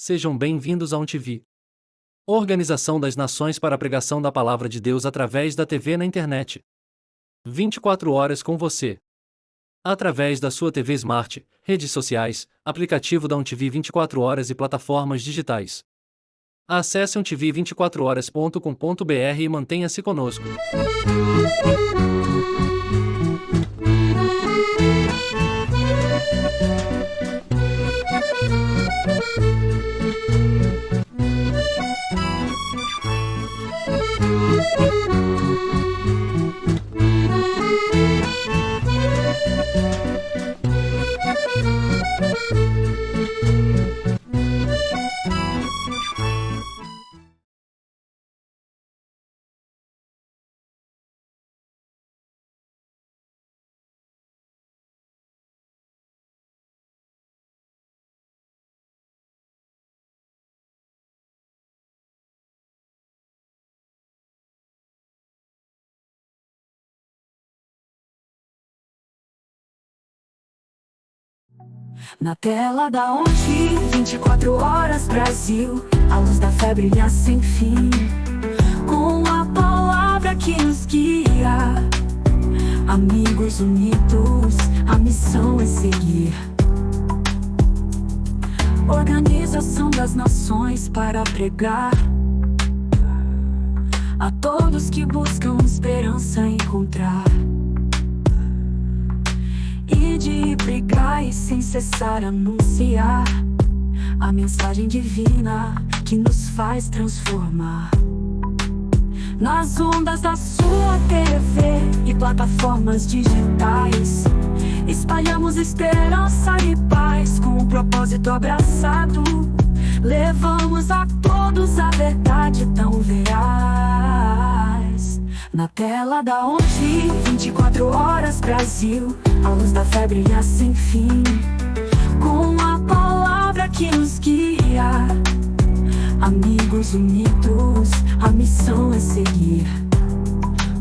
Sejam bem-vindos à UNTV, Organização das Nações para a Pregação da Palavra de Deus através da TV na internet. 24 horas com você. Através da sua TV Smart, redes sociais, aplicativo da UNTV 24 horas e plataformas digitais. Acesse untv24horas.com.br e mantenha-se conosco. Na tela da ONTV, 24 horas Brasil, a luz da fé brilha sem fim, com a palavra que nos guia. Amigos unidos, a missão é seguir. Organização das Nações para pregar a todos que buscam esperança encontrar. Ide e pregai sem cessar anunciar a mensagem divina que nos faz transformar. Nas ondas da sua TV e plataformas digitais, espalhamos esperança e paz com um propósito abraçado. Levamos a todos a verdade tão veraz. Na tela da ONTV, 24 horas Brasil, a luz da fé brilha sem fim, com a palavra que nos guia. Amigos unidos, a missão é seguir.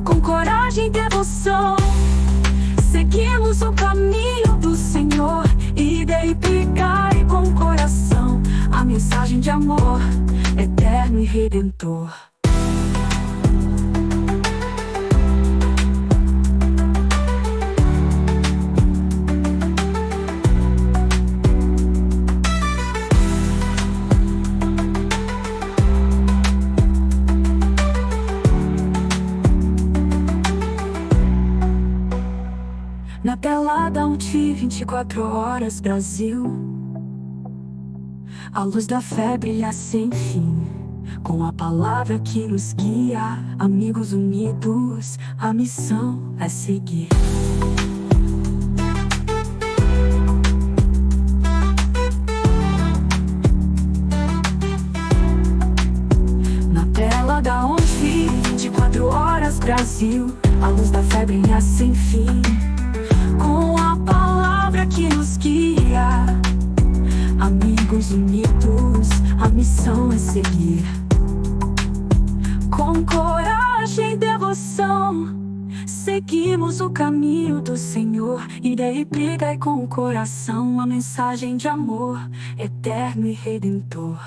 Com coragem e devoção, seguimos o caminho do Senhor. Idei e pregai com o coração a mensagem de amor eterno e redentor. Na tela da UNTV, 24 horas Brasil, a luz da fé brilha sem fim, com a palavra que nos guia. Amigos unidos, a missão é seguir. Na tela da ONTV, 24 horas Brasil, a luz da fé brilha sem fim, com a palavra que nos guia. Amigos unidos, a missão é seguir. Com coragem e devoção, seguimos o caminho do Senhor. Idei e pregai com o coração a mensagem de amor eterno e redentor.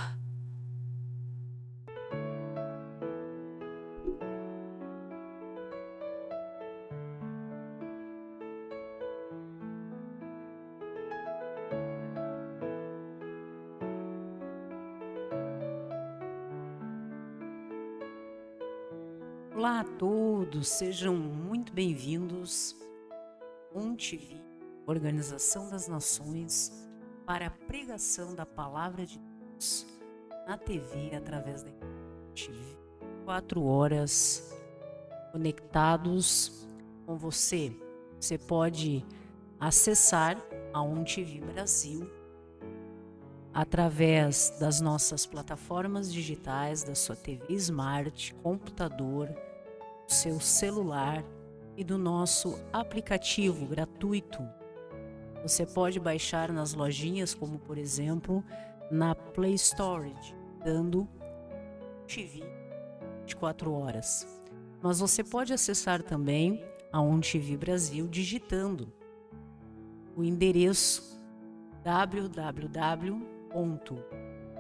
Olá a todos, sejam muito bem-vindos à UNTV, Organização das Nações para a Pregação da Palavra de Deus na TV através da internet. 4 horas conectados com você. Você pode acessar a UNTV Brasil através das nossas plataformas digitais, da sua TV Smart, computador, do seu celular e do nosso aplicativo gratuito. Você pode baixar nas lojinhas, como por exemplo na Play Store, dando TV 24 horas. Mas você pode acessar também a UNTV Brasil digitando o endereço www.untv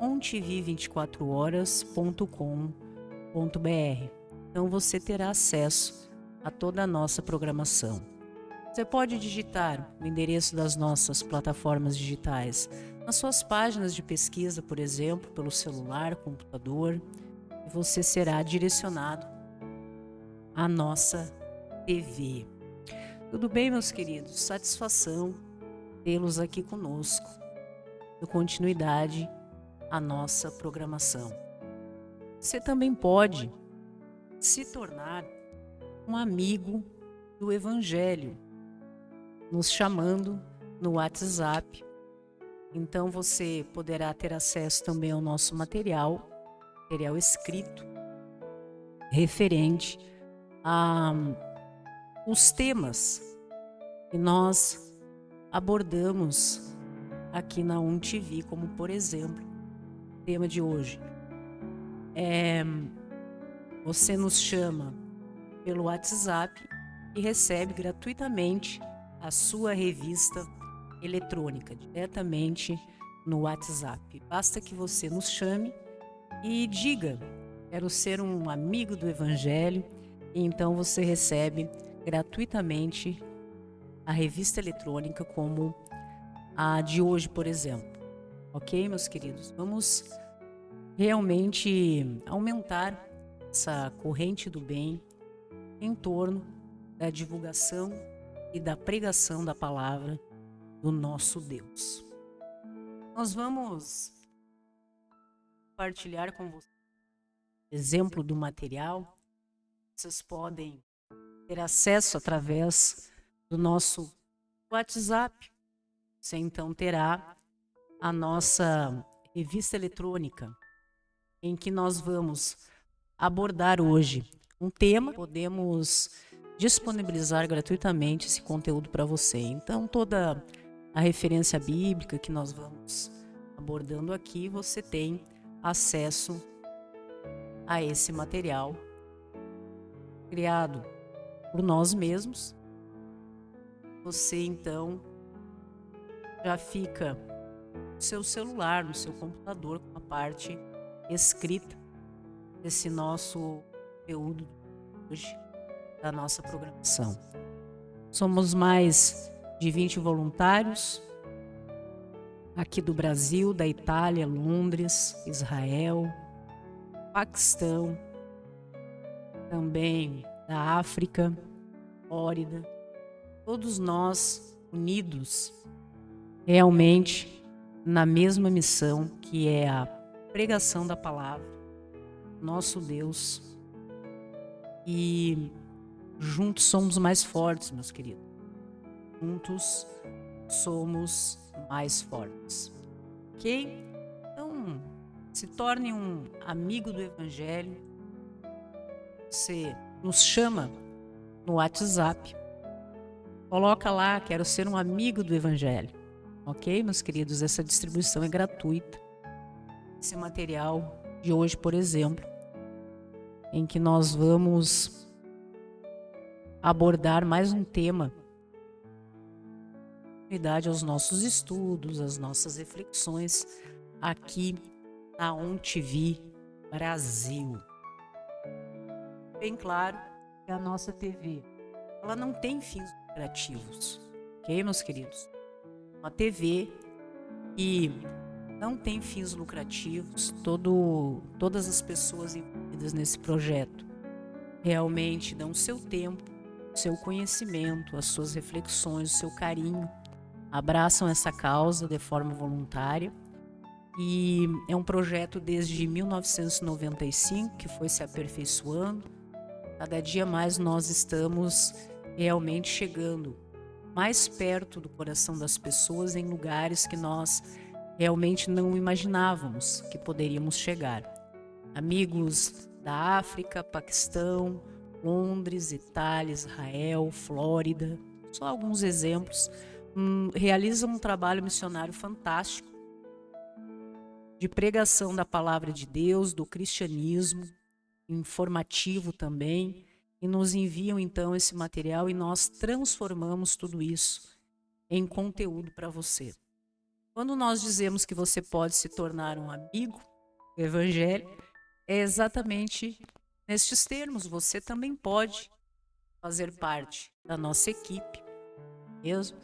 ontv24horas.com.br. Então você terá acesso a toda a nossa programação. Você pode digitar o endereço das nossas plataformas digitais nas suas páginas de pesquisa, por exemplo, pelo celular, computador, e você será direcionado à nossa TV. Tudo bem, meus queridos? Satisfação tê-los aqui conosco, dando continuidade à nossa programação. Você também pode se tornar um amigo do Evangelho, nos chamando no WhatsApp. Então você poderá ter acesso também ao nosso material escrito, referente a os temas que nós abordamos aqui na ONTV, como por exemplo, o tema de hoje. Você nos chama pelo WhatsApp e recebe gratuitamente a sua revista eletrônica diretamente no WhatsApp. Basta que você nos chame e diga: quero ser um amigo do Evangelho, e então você recebe gratuitamente a revista eletrônica como a de hoje, por exemplo. Ok, meus queridos? Vamos realmente aumentar essa corrente do bem em torno da divulgação e da pregação da palavra do nosso Deus. Nós vamos compartilhar com vocês exemplo do material. Vocês podem ter acesso através do nosso WhatsApp. Você então terá a nossa revista eletrônica, em que nós vamos abordar hoje um tema. Podemos disponibilizar gratuitamente esse conteúdo para você. Então, toda a referência bíblica que nós vamos abordando aqui, você tem acesso a esse material criado por nós mesmos. Você então já fica no seu celular, no seu computador, com a parte escrita desse nosso conteúdo hoje, da nossa programação. Somos mais de 20 voluntários aqui do Brasil, da Itália, Londres, Israel, Paquistão, também da África, Flórida, todos nós unidos realmente na mesma missão, que é a pregação da palavra, nosso Deus, e juntos somos mais fortes, meus queridos. Juntos somos mais fortes. Ok? Então, se torne um amigo do Evangelho. Você nos chama no WhatsApp. Coloca lá: quero ser um amigo do Evangelho. Ok, meus queridos? Essa distribuição é gratuita. Esse material de hoje, por exemplo, em que nós vamos abordar mais um tema, unidade aos nossos estudos, às nossas reflexões aqui na ONTV Brasil. Bem claro que a nossa TV, ela não tem fins lucrativos, ok, meus queridos? Uma TV que não tem fins lucrativos. Todas as pessoas envolvidas nesse projeto realmente dão o seu tempo, o seu conhecimento, as suas reflexões, o seu carinho, abraçam essa causa de forma voluntária. E é um projeto desde 1995 que foi se aperfeiçoando. Cada dia mais nós estamos realmente chegando mais perto do coração das pessoas, em lugares que nós realmente não imaginávamos que poderíamos chegar. Amigos da África, Paquistão, Londres, Itália, Israel, Flórida, só alguns exemplos, realizam um trabalho missionário fantástico de pregação da palavra de Deus, do cristianismo, informativo também, e nos enviam então esse material, e nós transformamos tudo isso em conteúdo para você. Quando nós dizemos que você pode se tornar um amigo do Evangelho, é exatamente nestes termos. Você também pode fazer parte da nossa equipe, mesmo.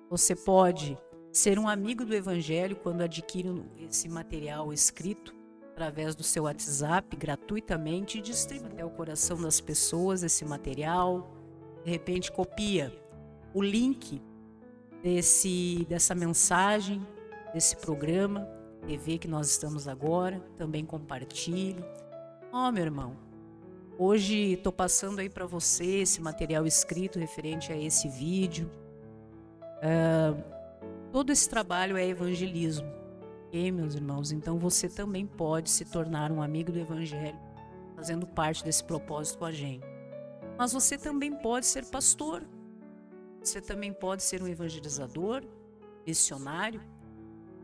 Você pode ser um amigo do Evangelho quando adquire esse material escrito através do seu WhatsApp gratuitamente e distribui até o coração das pessoas esse material. De repente copia o link dessa mensagem, desse programa TV que nós estamos agora, também compartilhe. Meu irmão, hoje estou passando aí para você esse material escrito referente a esse vídeo. Todo esse trabalho é evangelismo, ok, meus irmãos? Então você também pode se tornar um amigo do Evangelho, fazendo parte desse propósito com a gente. Mas você também pode ser pastor, você também pode ser um evangelizador, missionário,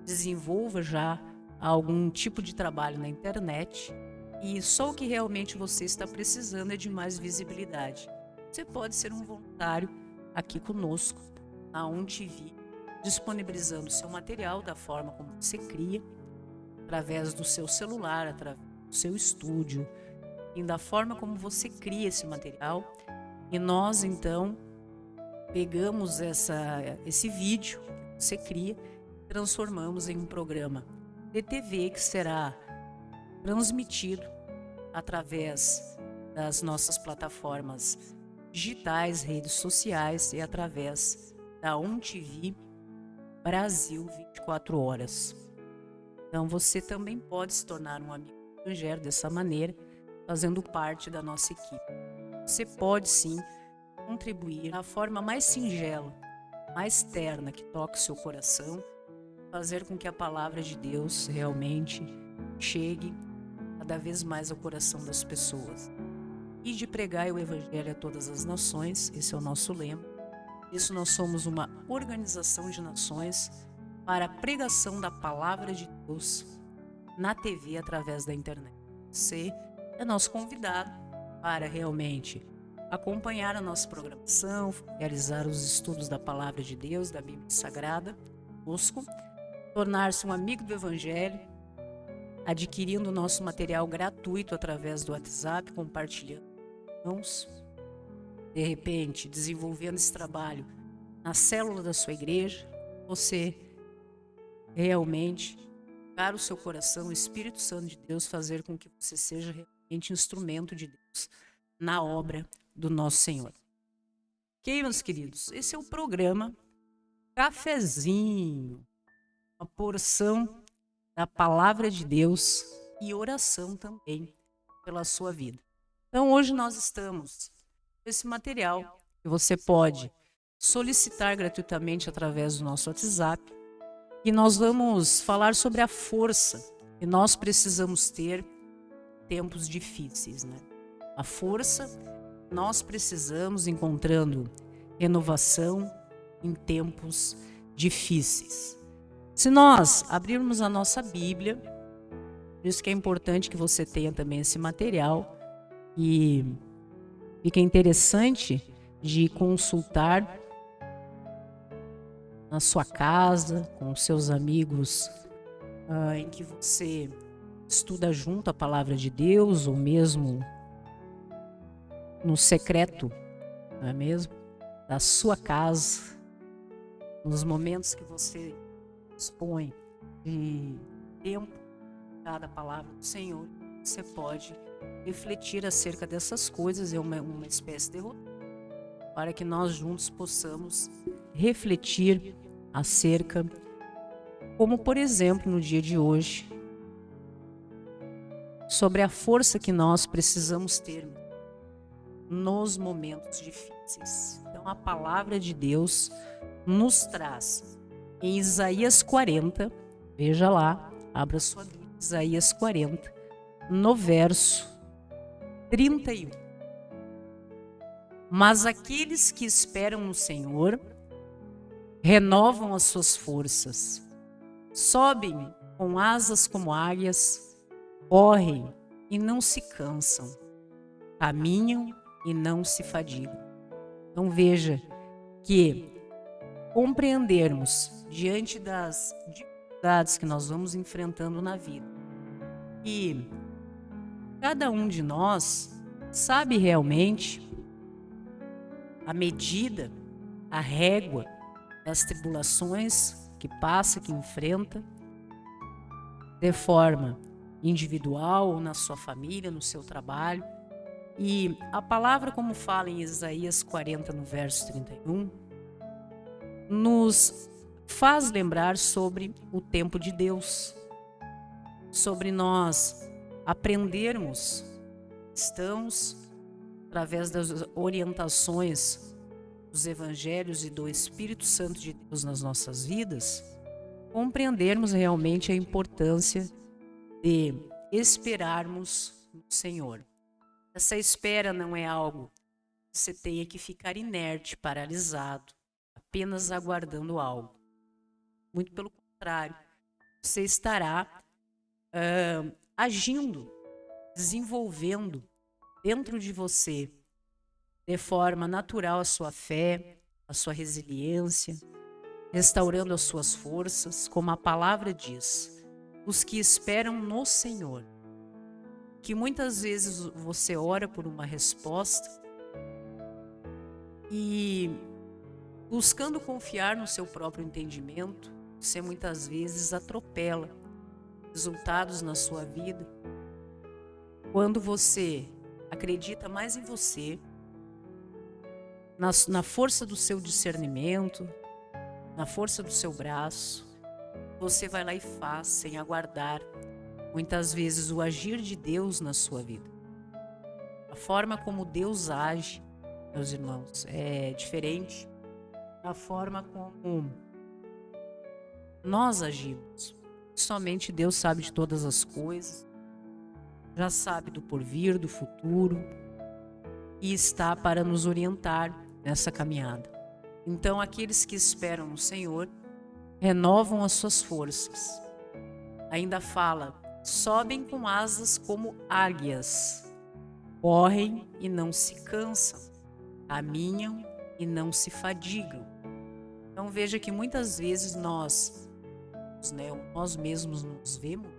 desenvolva já algum tipo de trabalho na internet e só o que realmente você está precisando é de mais visibilidade. Você pode ser um voluntário aqui conosco, na OnTV, disponibilizando o seu material da forma como você cria, através do seu celular, através do seu estúdio, e da forma como você cria esse material. E nós, então, pegamos esse vídeo que você cria, transformamos em um programa de TV que será transmitido através das nossas plataformas digitais, redes sociais e através da OnTV Brasil 24 horas. Então você também pode se tornar um amigo do Evangelho dessa maneira, fazendo parte da nossa equipe. Você pode sim contribuir da forma mais singela, mais terna, que toca o seu coração, fazer com que a palavra de Deus realmente chegue cada vez mais ao coração das pessoas. E de pregar o Evangelho a todas as nações, esse é o nosso lema. Isso, nós somos uma organização de nações para a pregação da palavra de Deus na TV através da internet. Você é nosso convidado para realmente acompanhar a nossa programação, realizar os estudos da palavra de Deus, da Bíblia Sagrada, conosco, tornar-se um amigo do Evangelho, adquirindo o nosso material gratuito através do WhatsApp, compartilhando com irmãos. De repente, desenvolvendo esse trabalho na célula da sua igreja, você realmente dar o seu coração, o Espírito Santo de Deus, fazer com que você seja realmente instrumento de Deus na obra do nosso Senhor. Ok, meus queridos? Esse é o programa Cafezinho, uma porção da palavra de Deus e oração também pela sua vida. Então, hoje nós estamos com esse material que você pode solicitar gratuitamente através do nosso WhatsApp, e nós vamos falar sobre a força que nós precisamos ter em tempos difíceis, né? A força nós precisamos encontrando renovação em tempos difíceis. Se nós abrirmos a nossa Bíblia, por isso que é importante que você tenha também esse material, e fica interessante de consultar na sua casa, com os seus amigos, em que você estuda junto a palavra de Deus, ou mesmo no secreto, não é mesmo? Da sua casa, nos momentos que você dispõe de tempo cada palavra do Senhor, você pode refletir acerca dessas coisas, é uma espécie de roteiro, para que nós juntos possamos refletir acerca, como por exemplo no dia de hoje, sobre a força que nós precisamos ter nos momentos difíceis. Então a palavra de Deus nos traz em Isaías 40, veja lá, abra sua Bíblia, Isaías 40, no verso 31. Mas aqueles que esperam no Senhor renovam as suas forças, sobem com asas como águias, correm e não se cansam, caminham e não se fadigam. Então veja que compreendermos diante das dificuldades dificuldades que nós vamos enfrentando na vida. E cada um de nós sabe realmente a medida, a régua das tribulações que passa, que enfrenta, de forma individual ou na sua família, no seu trabalho. E a palavra, como fala em Isaías 40, no verso 31, nos faz lembrar sobre o tempo de Deus, sobre nós aprendermos cristãos, através das orientações dos evangelhos e do Espírito Santo de Deus nas nossas vidas, compreendermos realmente a importância de esperarmos no Senhor. Essa espera não é algo que você tenha que ficar inerte, paralisado, apenas aguardando algo. Muito pelo contrário, você estará agindo, desenvolvendo dentro de você, de forma natural, a sua fé, a sua resiliência, restaurando as suas forças, como a palavra diz, os que esperam no Senhor. Que muitas vezes você ora por uma resposta e, buscando confiar no seu próprio entendimento, você muitas vezes atropela resultados na sua vida. Quando você acredita mais em você, na força do seu discernimento, na força do seu braço, você vai lá e faz sem aguardar, muitas vezes, o agir de Deus na sua vida. A forma como Deus age, meus irmãos, é diferente da forma como nós agimos. Somente Deus sabe de todas as coisas, já sabe do porvir, do futuro, e está para nos orientar nessa caminhada. Então, aqueles que esperam no Senhor renovam as suas forças. Ainda fala, sobem com asas como águias, correm e não se cansam, caminham e não se fadigam. Então veja que muitas vezes nós mesmos nos vemos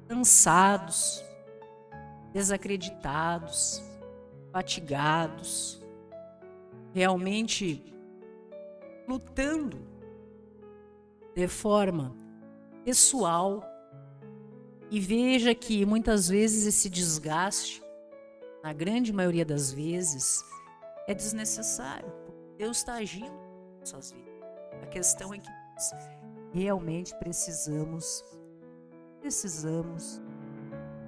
cansados, desacreditados, fatigados, realmente lutando de forma pessoal. E veja que muitas vezes esse desgaste, na grande maioria das vezes, é desnecessário. Deus está agindo em nossas vidas. A questão é que nós realmente precisamos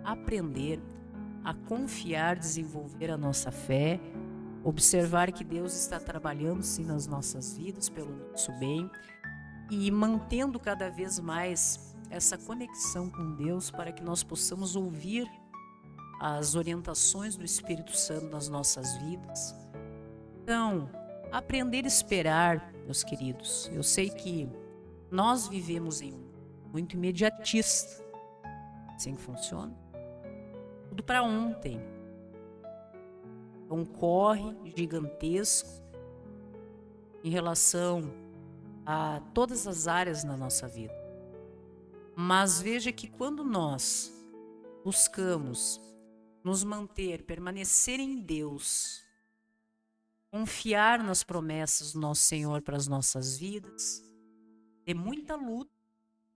aprender a confiar, desenvolver a nossa fé, observar que Deus está trabalhando sim nas nossas vidas pelo nosso bem e mantendo cada vez mais essa conexão com Deus para que nós possamos ouvir as orientações do Espírito Santo nas nossas vidas. Então, aprender a esperar, meus queridos. Eu sei que nós vivemos em um mundo muito imediatista. Assim que funciona. Tudo para ontem. É um corre gigantesco em relação a todas as áreas na nossa vida. Mas veja que quando nós buscamos nos manter, permanecer em Deus, confiar nas promessas do nosso Senhor para as nossas vidas, de muita luta,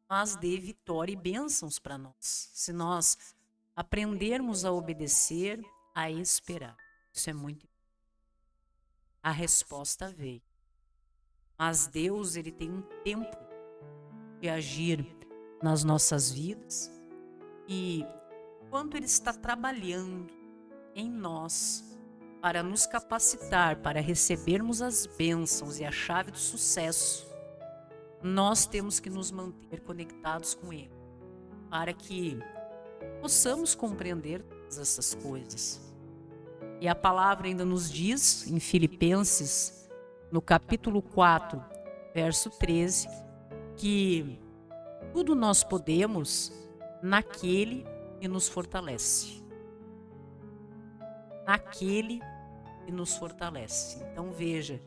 mas de vitória e bênçãos para nós. Se nós aprendermos a obedecer, a esperar. Isso é muito importante. A resposta veio. Mas Deus, Ele tem um tempo de agir nas nossas vidas e quanto Ele está trabalhando em nós para nos capacitar, para recebermos as bênçãos e a chave do sucesso, nós temos que nos manter conectados com Ele, para que possamos compreender todas essas coisas. E a palavra ainda nos diz, em Filipenses, no capítulo 4, verso 13, que tudo nós podemos naquele que nos fortalece. Naquele que nos fortalece. Então veja,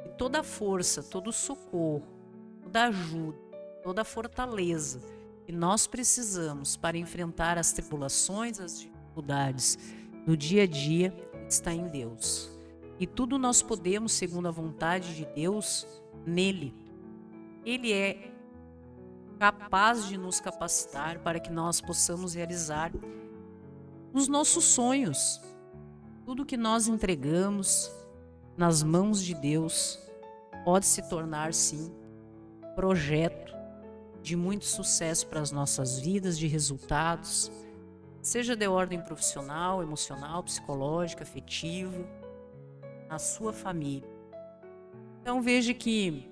que toda a força, todo o socorro, toda a ajuda, toda a fortaleza que nós precisamos para enfrentar as tribulações, as dificuldades do dia a dia está em Deus. E tudo nós podemos, segundo a vontade de Deus, nele. Ele é capaz de nos capacitar para que nós possamos realizar os nossos sonhos. Tudo que nós entregamos nas mãos de Deus pode se tornar, sim, projeto de muito sucesso para as nossas vidas, de resultados, seja de ordem profissional, emocional, psicológica, afetiva, na sua família. Então veja que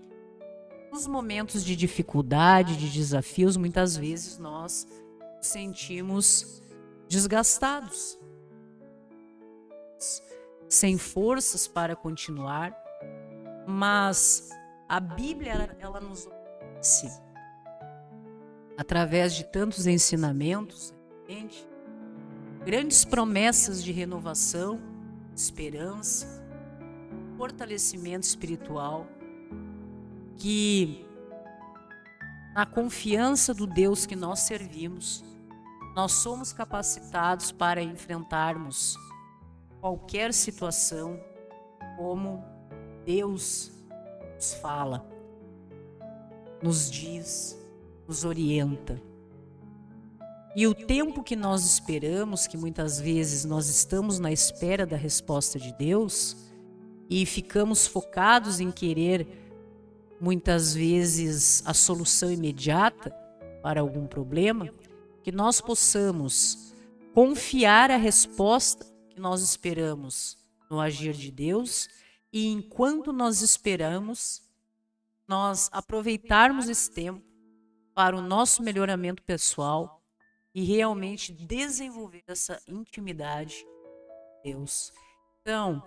nos momentos de dificuldade, de desafios, muitas vezes nós nos sentimos desgastados, sem forças para continuar, mas a Bíblia ela nos oferece, através de tantos ensinamentos, grandes promessas de renovação, esperança, fortalecimento espiritual, que na confiança do Deus que nós servimos, nós somos capacitados para enfrentarmos qualquer situação como Deus nos fala, nos diz, nos orienta. E o tempo que nós esperamos, que muitas vezes nós estamos na espera da resposta de Deus e ficamos focados em querer, muitas vezes, a solução imediata para algum problema, que nós possamos confiar a resposta que nós esperamos no agir de Deus e, enquanto nós esperamos, nós aproveitarmos esse tempo para o nosso melhoramento pessoal e realmente desenvolver essa intimidade com Deus. Então,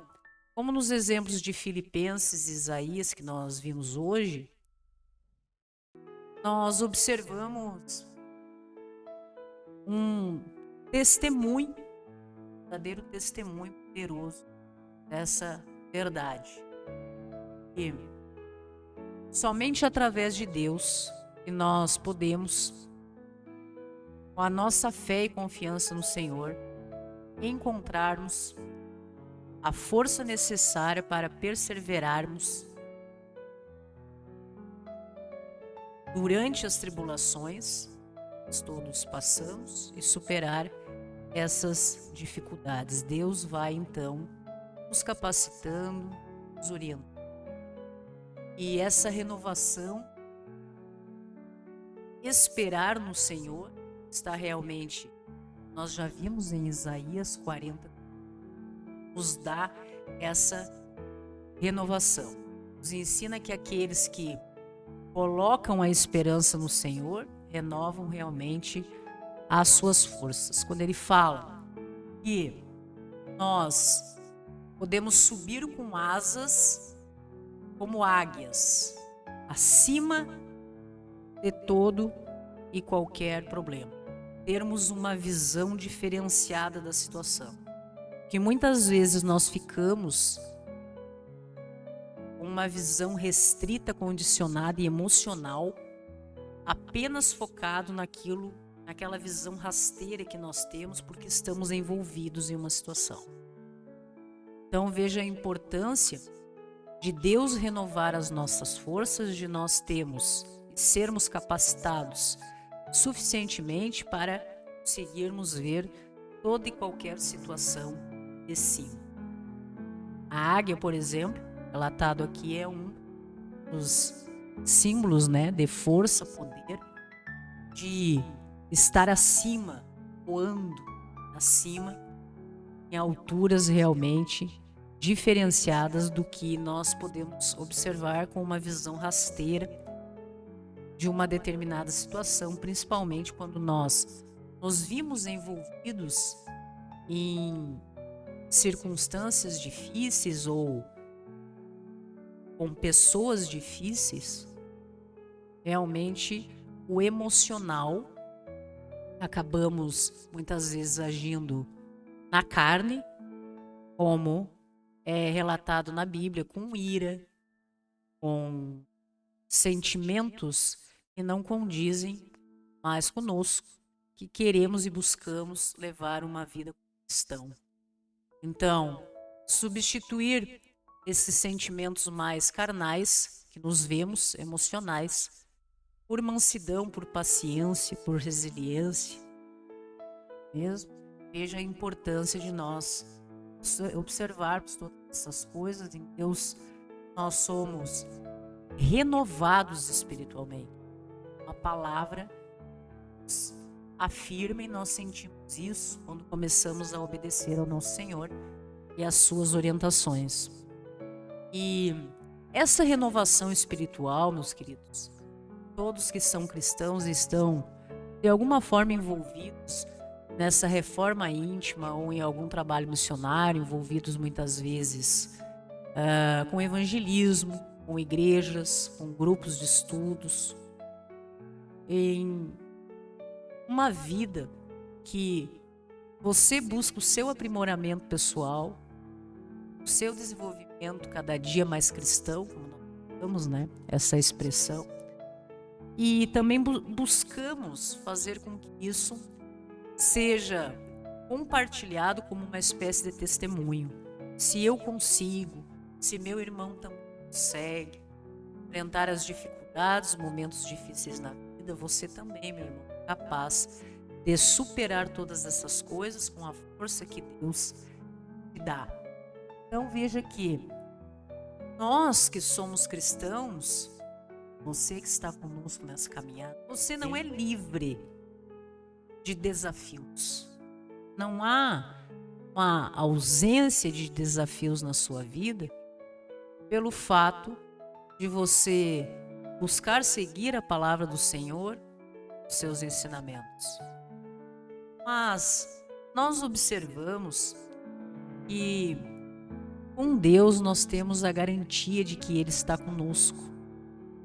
como nos exemplos de Filipenses e Isaías que nós vimos hoje, nós observamos um testemunho, um verdadeiro testemunho poderoso dessa verdade. E somente através de Deus que nós podemos, com a nossa fé e confiança no Senhor, encontrarmos a força necessária para perseverarmos durante as tribulações que todos passamos e superar essas dificuldades. Deus vai então nos capacitando, nos orientando. E essa renovação, esperar no Senhor, está realmente, nós já vimos em Isaías 40, nos dá essa renovação. Nos ensina que aqueles que colocam a esperança no Senhor renovam realmente as suas forças. Quando ele fala que nós podemos subir com asas como águias, acima de todo e qualquer problema. Termos uma visão diferenciada da situação. Que muitas vezes nós ficamos com uma visão restrita, condicionada e emocional, apenas focado naquela visão rasteira que nós temos porque estamos envolvidos em uma situação. Então veja a importância de Deus renovar as nossas forças, de nós sermos capacitados suficientemente para conseguirmos ver toda e qualquer situação de cima. A águia, por exemplo, relatado aqui, é um dos símbolos, de força, poder, de estar acima, voando acima, em alturas realmente diferenciadas do que nós podemos observar com uma visão rasteira de uma determinada situação, principalmente quando nós nos vimos envolvidos em circunstâncias difíceis ou com pessoas difíceis. Realmente o emocional, acabamos muitas vezes agindo na carne, como é relatado na Bíblia, com ira, com sentimentos e não condizem mais conosco, que queremos e buscamos levar uma vida cristã. Então, substituir esses sentimentos mais carnais, que nos vemos, emocionais, por mansidão, por paciência, por resiliência, mesmo. Veja a importância de nós observarmos todas essas coisas. Em Deus, nós somos renovados espiritualmente. A palavra nos afirma e nós sentimos isso quando começamos a obedecer ao nosso Senhor e às suas orientações. E essa renovação espiritual, meus queridos, todos que são cristãos estão de alguma forma envolvidos nessa reforma íntima ou em algum trabalho missionário, envolvidos muitas vezes com evangelismo, com igrejas, com grupos de estudos, em uma vida que você busca o seu aprimoramento pessoal, o seu desenvolvimento cada dia mais cristão, como nós falamos, né? Essa expressão. E também buscamos fazer com que isso seja compartilhado como uma espécie de testemunho. Se eu consigo, se meu irmão também consegue enfrentar as dificuldades, momentos difíceis na vida, você também, meu irmão, é capaz de superar todas essas coisas com a força que Deus te dá. Então veja que nós que somos cristãos, você que está conosco nessa caminhada, você não é livre de desafios. Não há uma ausência de desafios na sua vida pelo fato de você buscar seguir a palavra do Senhor, os seus ensinamentos. Mas nós observamos que com Deus nós temos a garantia de que Ele está conosco.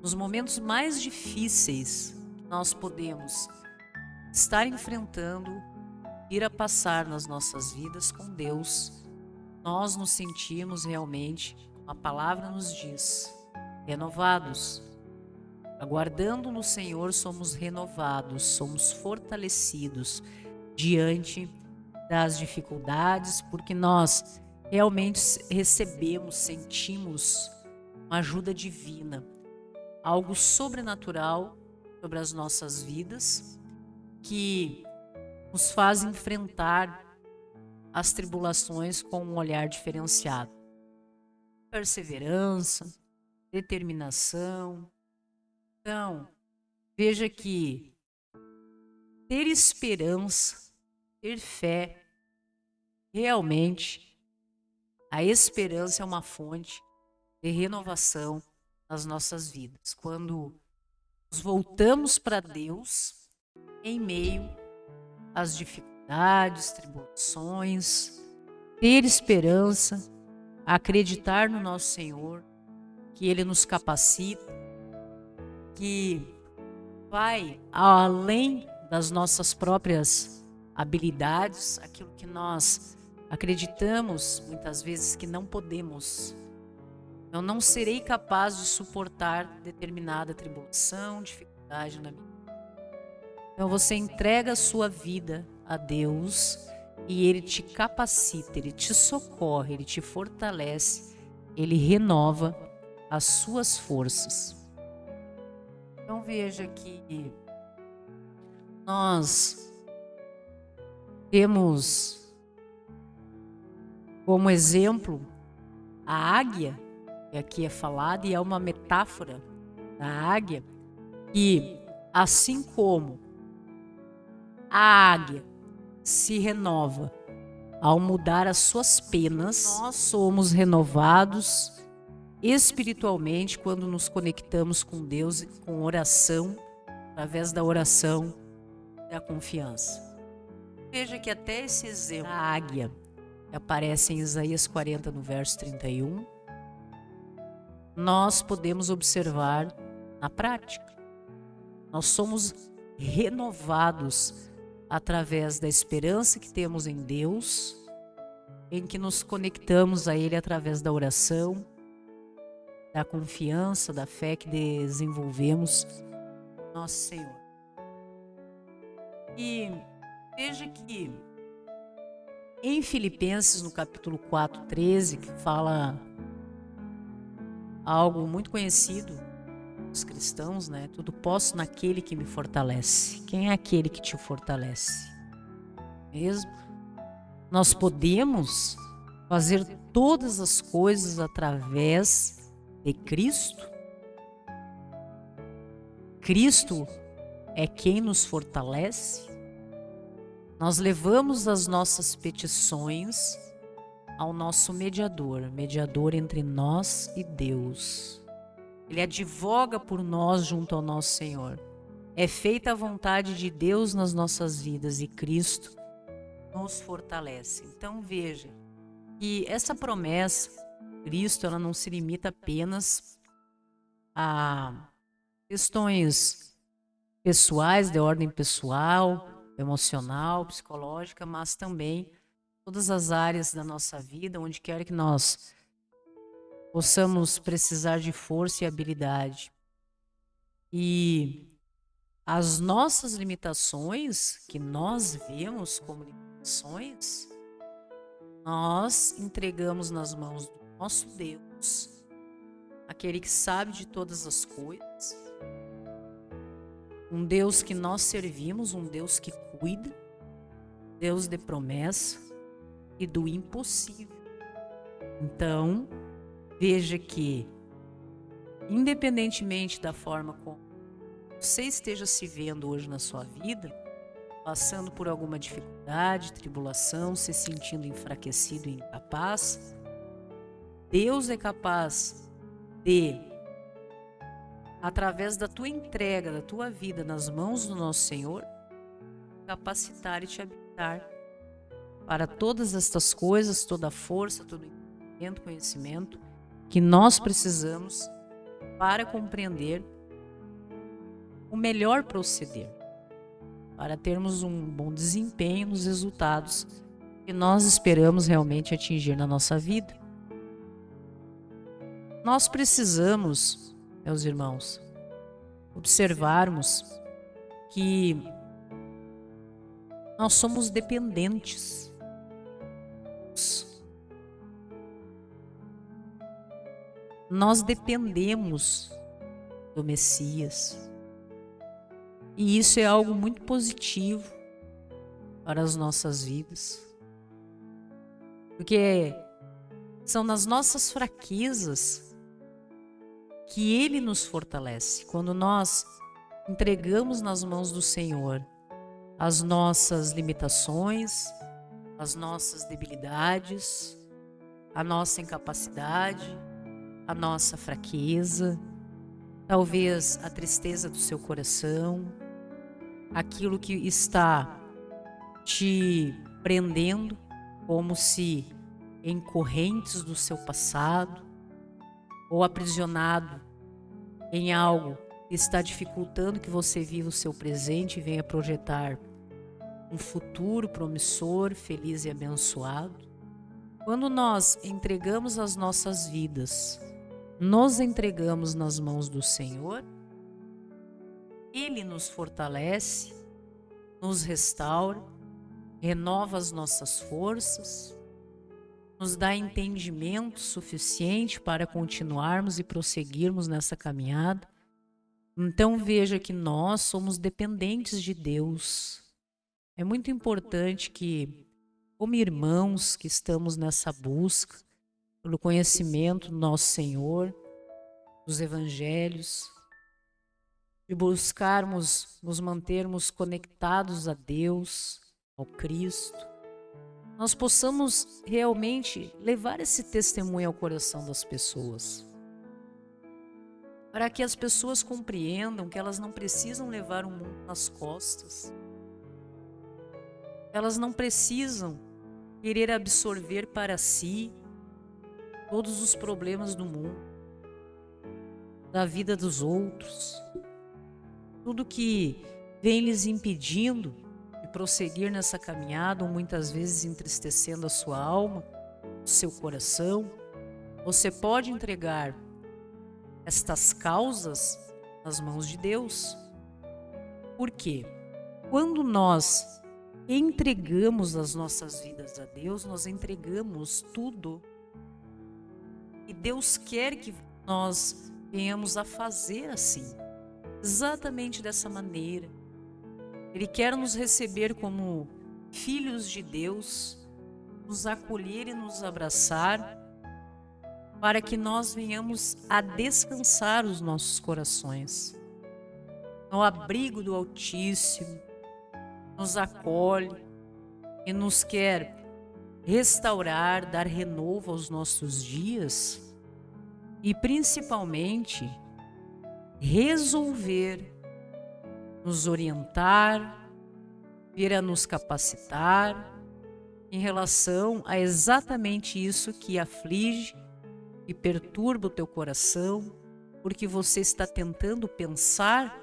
Nos momentos mais difíceis que nós podemos estar enfrentando, ir a passar nas nossas vidas com Deus, nós nos sentimos realmente, a palavra nos diz, renovados. Aguardando no Senhor, somos renovados, somos fortalecidos diante das dificuldades, porque nós realmente recebemos, sentimos uma ajuda divina, algo sobrenatural sobre as nossas vidas, que nos faz enfrentar as tribulações com um olhar diferenciado. Perseverança, determinação. Então, veja que ter esperança, ter fé, realmente, a esperança é uma fonte de renovação nas nossas vidas. Quando nos voltamos para Deus, em meio às dificuldades, tribulações, ter esperança, acreditar no nosso Senhor, que Ele nos capacita, que vai além das nossas próprias habilidades, aquilo que nós acreditamos muitas vezes que não podemos. Eu não serei capaz de suportar determinada tribulação, dificuldade na minha vida. Então você entrega a sua vida a Deus e Ele te capacita, Ele te socorre, Ele te fortalece, Ele renova as suas forças. Então veja que nós temos como exemplo a águia, que aqui é falada, e é uma metáfora da águia, que assim como a águia se renova ao mudar as suas penas, nós somos renovados espiritualmente quando nos conectamos com Deus e com oração, através da oração e da confiança. Veja que até esse exemplo da águia, que aparece em Isaías 40, no verso 31, nós podemos observar na prática. Nós somos renovados através da esperança que temos em Deus, em que nos conectamos a Ele através da oração, da confiança, da fé que desenvolvemos nosso Senhor. E veja que em Filipenses, no capítulo 4:13, que fala algo muito conhecido dos cristãos, né? Tudo posso naquele que me fortalece. Quem é aquele que te fortalece? Mesmo? Nós podemos fazer todas as coisas através de Cristo. Cristo é quem nos fortalece. Nós levamos as nossas petições ao nosso mediador entre nós e Deus. Ele advoga por nós junto ao nosso Senhor. É feita a vontade de Deus nas nossas vidas e Cristo nos fortalece. Então veja que essa promessa, Cristo, ela não se limita apenas a questões pessoais, de ordem pessoal, emocional, psicológica, mas também todas as áreas da nossa vida, onde quer que nós possamos precisar de força e habilidade. E as nossas limitações, que nós vemos como limitações, nós entregamos nas mãos do nosso Deus, aquele que sabe de todas as coisas, um Deus que nós servimos, um Deus que cuida, Deus de promessa e do impossível. Então, veja que, independentemente da forma como você esteja se vendo hoje na sua vida, passando por alguma dificuldade, tribulação, se sentindo enfraquecido e incapaz, Deus é capaz de, através da tua entrega, da tua vida nas mãos do nosso Senhor, capacitar e te habilitar para todas estas coisas, toda a força, todo o entendimento, conhecimento que nós precisamos para compreender o melhor proceder, para termos um bom desempenho nos resultados que nós esperamos realmente atingir na nossa vida. Nós precisamos, meus irmãos, observarmos que nós somos dependentes. Nós dependemos do Messias. E isso é algo muito positivo para as nossas vidas. Porque são nas nossas fraquezas que Ele nos fortalece. Quando nós entregamos nas mãos do Senhor as nossas limitações, as nossas debilidades, a nossa incapacidade, a nossa fraqueza, talvez a tristeza do seu coração, aquilo que está te prendendo como se em correntes do seu passado, ou aprisionado em algo que está dificultando que você viva o seu presente e venha projetar um futuro promissor, feliz e abençoado. Quando nós entregamos as nossas vidas, nos entregamos nas mãos do Senhor, Ele nos fortalece, nos restaura, renova as nossas forças, nos dá entendimento suficiente para continuarmos e prosseguirmos nessa caminhada. Então veja que nós somos dependentes de Deus. É muito importante que, como irmãos que estamos nessa busca pelo conhecimento do nosso Senhor, dos evangelhos, de buscarmos nos mantermos conectados a Deus, ao Cristo, nós possamos realmente levar esse testemunho ao coração das pessoas, para que as pessoas compreendam que elas não precisam levar o mundo nas costas, elas não precisam querer absorver para si todos os problemas do mundo, da vida dos outros, tudo que vem lhes impedindo de prosseguir nessa caminhada, ou muitas vezes entristecendo a sua alma, o seu coração. Você pode entregar estas causas nas mãos de Deus. Por quê? Quando nós entregamos as nossas vidas a Deus, nós entregamos tudo. E Deus quer que nós venhamos a fazer assim, exatamente dessa maneira. Ele quer nos receber como filhos de Deus, nos acolher e nos abraçar, para que nós venhamos a descansar os nossos corações. No abrigo do Altíssimo, nos acolhe e nos quer restaurar, dar renovo aos nossos dias e principalmente resolver, nos orientar, vir a nos capacitar em relação a exatamente isso que aflige e perturba o teu coração, porque você está tentando pensar,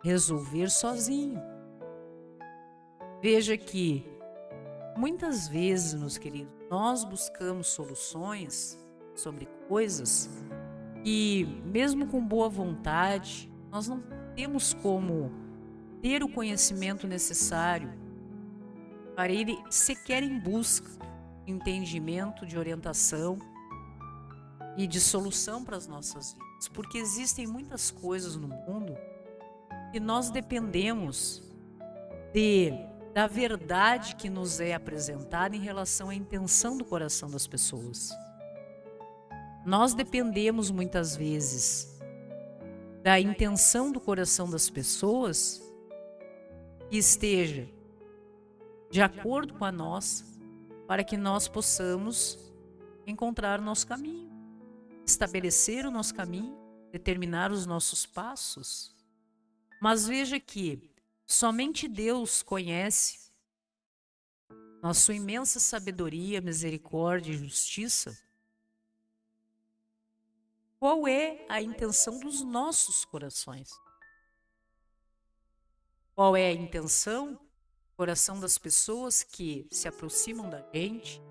resolver sozinho. Veja que muitas vezes, meus queridos, nós buscamos soluções sobre coisas que, mesmo com boa vontade, nós não temos como ter o conhecimento necessário para ir sequer em busca de entendimento, de orientação e de solução para as nossas vidas. Porque existem muitas coisas no mundo que nós dependemos da verdade que nos é apresentada em relação à intenção do coração das pessoas. Nós dependemos muitas vezes da intenção do coração das pessoas que esteja de acordo com a nossa, para que nós possamos encontrar o nosso caminho, estabelecer o nosso caminho, determinar os nossos passos. Mas veja que somente Deus conhece, na sua imensa sabedoria, misericórdia e justiça, qual é a intenção dos nossos corações. Qual é a intenção do coração das pessoas que se aproximam da gente,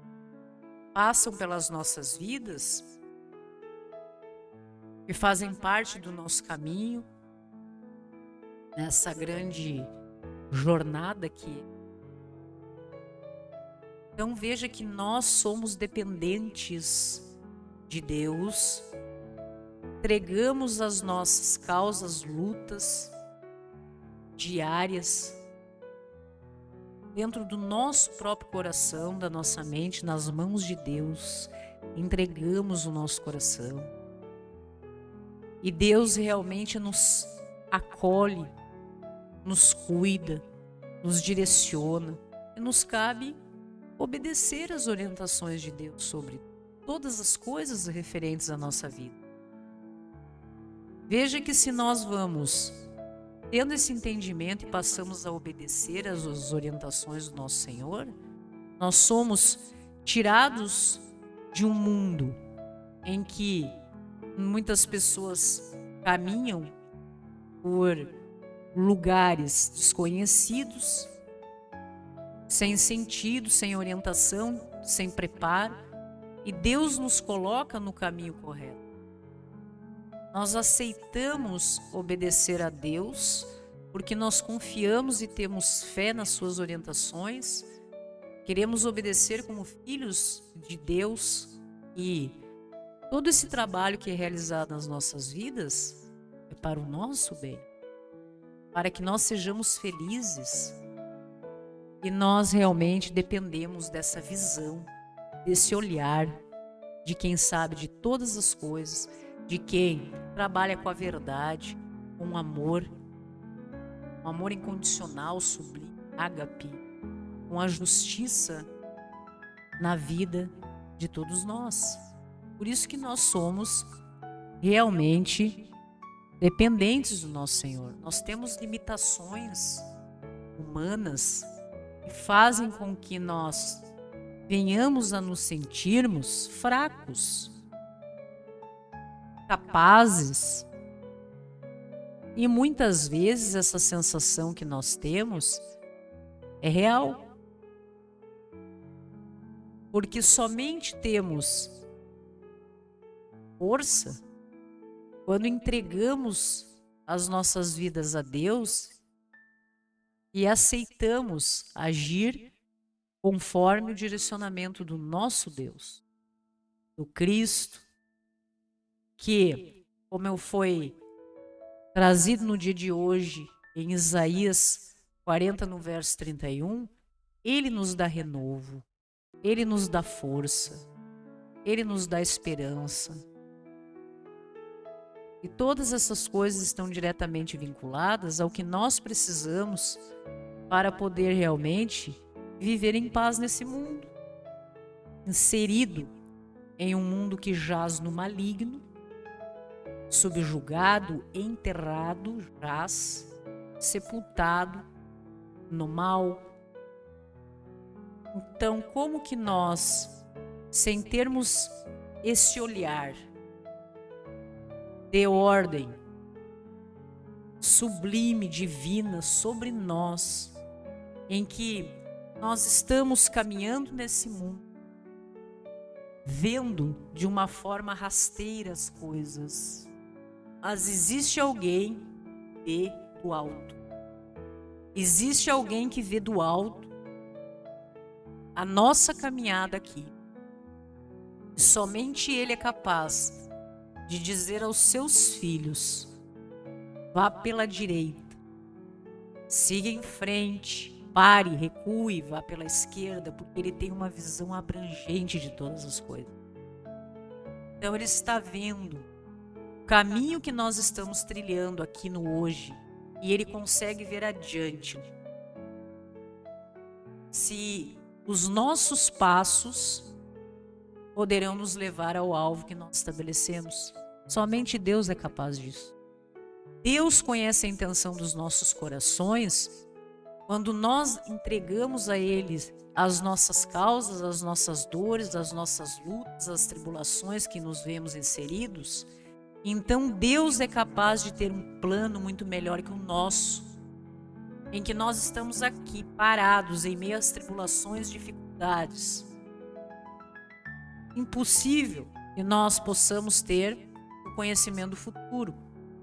passam pelas nossas vidas e fazem parte do nosso caminho, nessa grande jornada aqui. Então veja que nós somos dependentes de Deus, entregamos as nossas causas, lutas diárias dentro do nosso próprio coração, da nossa mente, nas mãos de Deus, entregamos o nosso coração. E Deus realmente nos acolhe, nos cuida, nos direciona e nos cabe obedecer às orientações de Deus sobre todas as coisas referentes à nossa vida. Veja que se nós vamos tendo esse entendimento e passamos a obedecer às orientações do nosso Senhor, nós somos tirados de um mundo em que muitas pessoas caminham por lugares desconhecidos, sem sentido, sem orientação, sem preparo, e Deus nos coloca no caminho correto. Nós aceitamos obedecer a Deus porque nós confiamos e temos fé nas suas orientações, queremos obedecer como filhos de Deus, e todo esse trabalho que é realizado nas nossas vidas é para o nosso bem, para que nós sejamos felizes. E nós realmente dependemos dessa visão, desse olhar de quem sabe de todas as coisas, de quem trabalha com a verdade, com um amor incondicional, sublime, ágape, com a justiça na vida de todos nós. Por isso que nós somos realmente dependentes do nosso Senhor. Nós temos limitações humanas que fazem com que nós venhamos a nos sentirmos fracos, capazes. E muitas vezes essa sensação que nós temos é real. Porque somente temos força quando entregamos as nossas vidas a Deus e aceitamos agir conforme o direcionamento do nosso Deus, do Cristo, que, como foi trazido no dia de hoje, em Isaías 40, no verso 31, Ele nos dá renovo, Ele nos dá força, Ele nos dá esperança. E todas essas coisas estão diretamente vinculadas ao que nós precisamos para poder realmente viver em paz nesse mundo, inserido em um mundo que jaz no maligno, subjugado, enterrado, jaz, sepultado no mal. Então, como que nós, sem termos esse olhar de ordem sublime, divina sobre nós, em que nós estamos caminhando nesse mundo, vendo de uma forma rasteira as coisas, mas existe alguém que vê do alto. Existe alguém que vê do alto a nossa caminhada aqui. E somente Ele é capaz de dizer aos seus filhos: vá pela direita, siga em frente, pare, recue, vá pela esquerda, porque Ele tem uma visão abrangente de todas as coisas. Então Ele está vendo o caminho que nós estamos trilhando aqui no hoje, e Ele consegue ver adiante. Se os nossos passos poderão nos levar ao alvo que nós estabelecemos. Somente Deus é capaz disso. Deus conhece a intenção dos nossos corações quando nós entregamos a Ele as nossas causas, as nossas dores, as nossas lutas, as tribulações que nos vemos inseridos. Então Deus é capaz de ter um plano muito melhor que o nosso, em que nós estamos aqui parados em meio às tribulações, dificuldades. Impossível que nós possamos ter o conhecimento do futuro.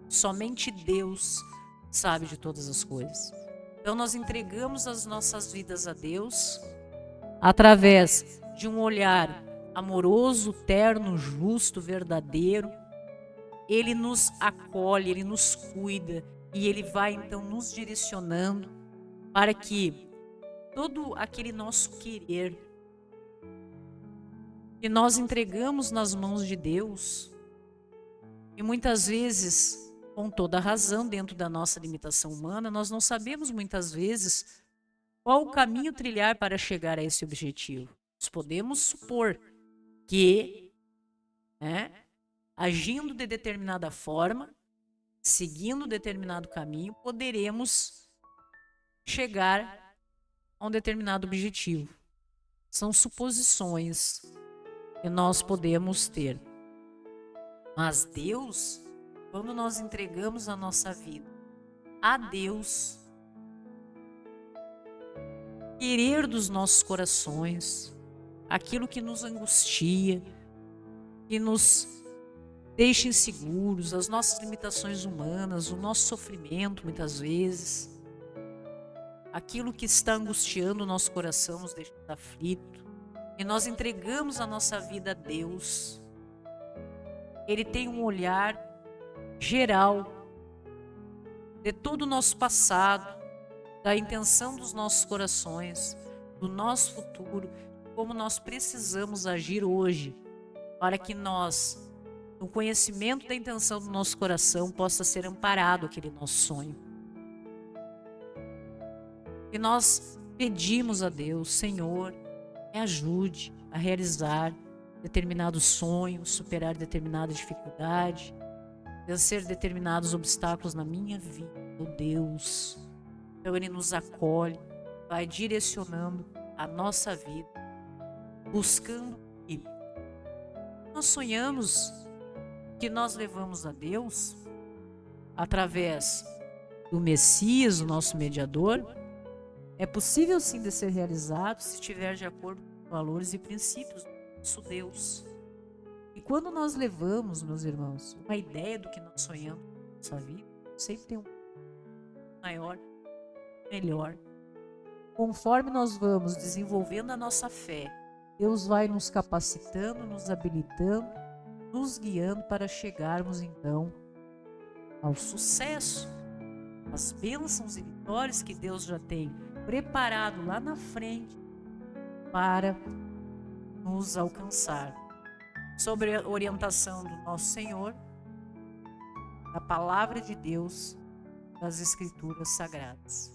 Somente Deus sabe de todas as coisas. Então nós entregamos as nossas vidas a Deus através de um olhar amoroso, terno, justo, verdadeiro. Ele nos acolhe, Ele nos cuida e Ele vai então nos direcionando para que todo aquele nosso querer que nós entregamos nas mãos de Deus, e muitas vezes, com toda razão, dentro da nossa limitação humana, nós não sabemos muitas vezes qual o caminho trilhar para chegar a esse objetivo. Nós podemos supor que, agindo de determinada forma, seguindo determinado caminho, poderemos chegar a um determinado objetivo. São suposições que nós podemos ter. Mas Deus, quando nós entregamos a nossa vida a Deus, querer dos nossos corações, aquilo que nos angustia, que nos deixa inseguros, as nossas limitações humanas, o nosso sofrimento muitas vezes, aquilo que está angustiando o nosso coração, nos deixa aflito, e nós entregamos a nossa vida a Deus. Ele tem um olhar geral de todo o nosso passado, da intenção dos nossos corações, do nosso futuro, como nós precisamos agir hoje, para que nós, no conhecimento da intenção do nosso coração, possa ser amparado aquele nosso sonho. E nós pedimos a Deus: Senhor, me ajude a realizar determinado sonho, superar determinada dificuldade, vencer determinados obstáculos na minha vida, meu Deus. Então Ele nos acolhe, vai direcionando a nossa vida, buscando que nós sonhamos, que nós levamos a Deus através do Messias, o nosso mediador. É possível sim de ser realizado se estiver de acordo com os valores e princípios do nosso Deus. E quando nós levamos, meus irmãos, uma ideia do que nós sonhamos na nossa vida, sempre tem um maior melhor. Conforme nós vamos desenvolvendo a nossa fé, Deus vai nos capacitando, nos habilitando, nos guiando para chegarmos então ao sucesso, às bênçãos e vitórias que Deus já tem preparado lá na frente para nos alcançar. Sobre a orientação do nosso Senhor, da palavra de Deus, das Escrituras Sagradas.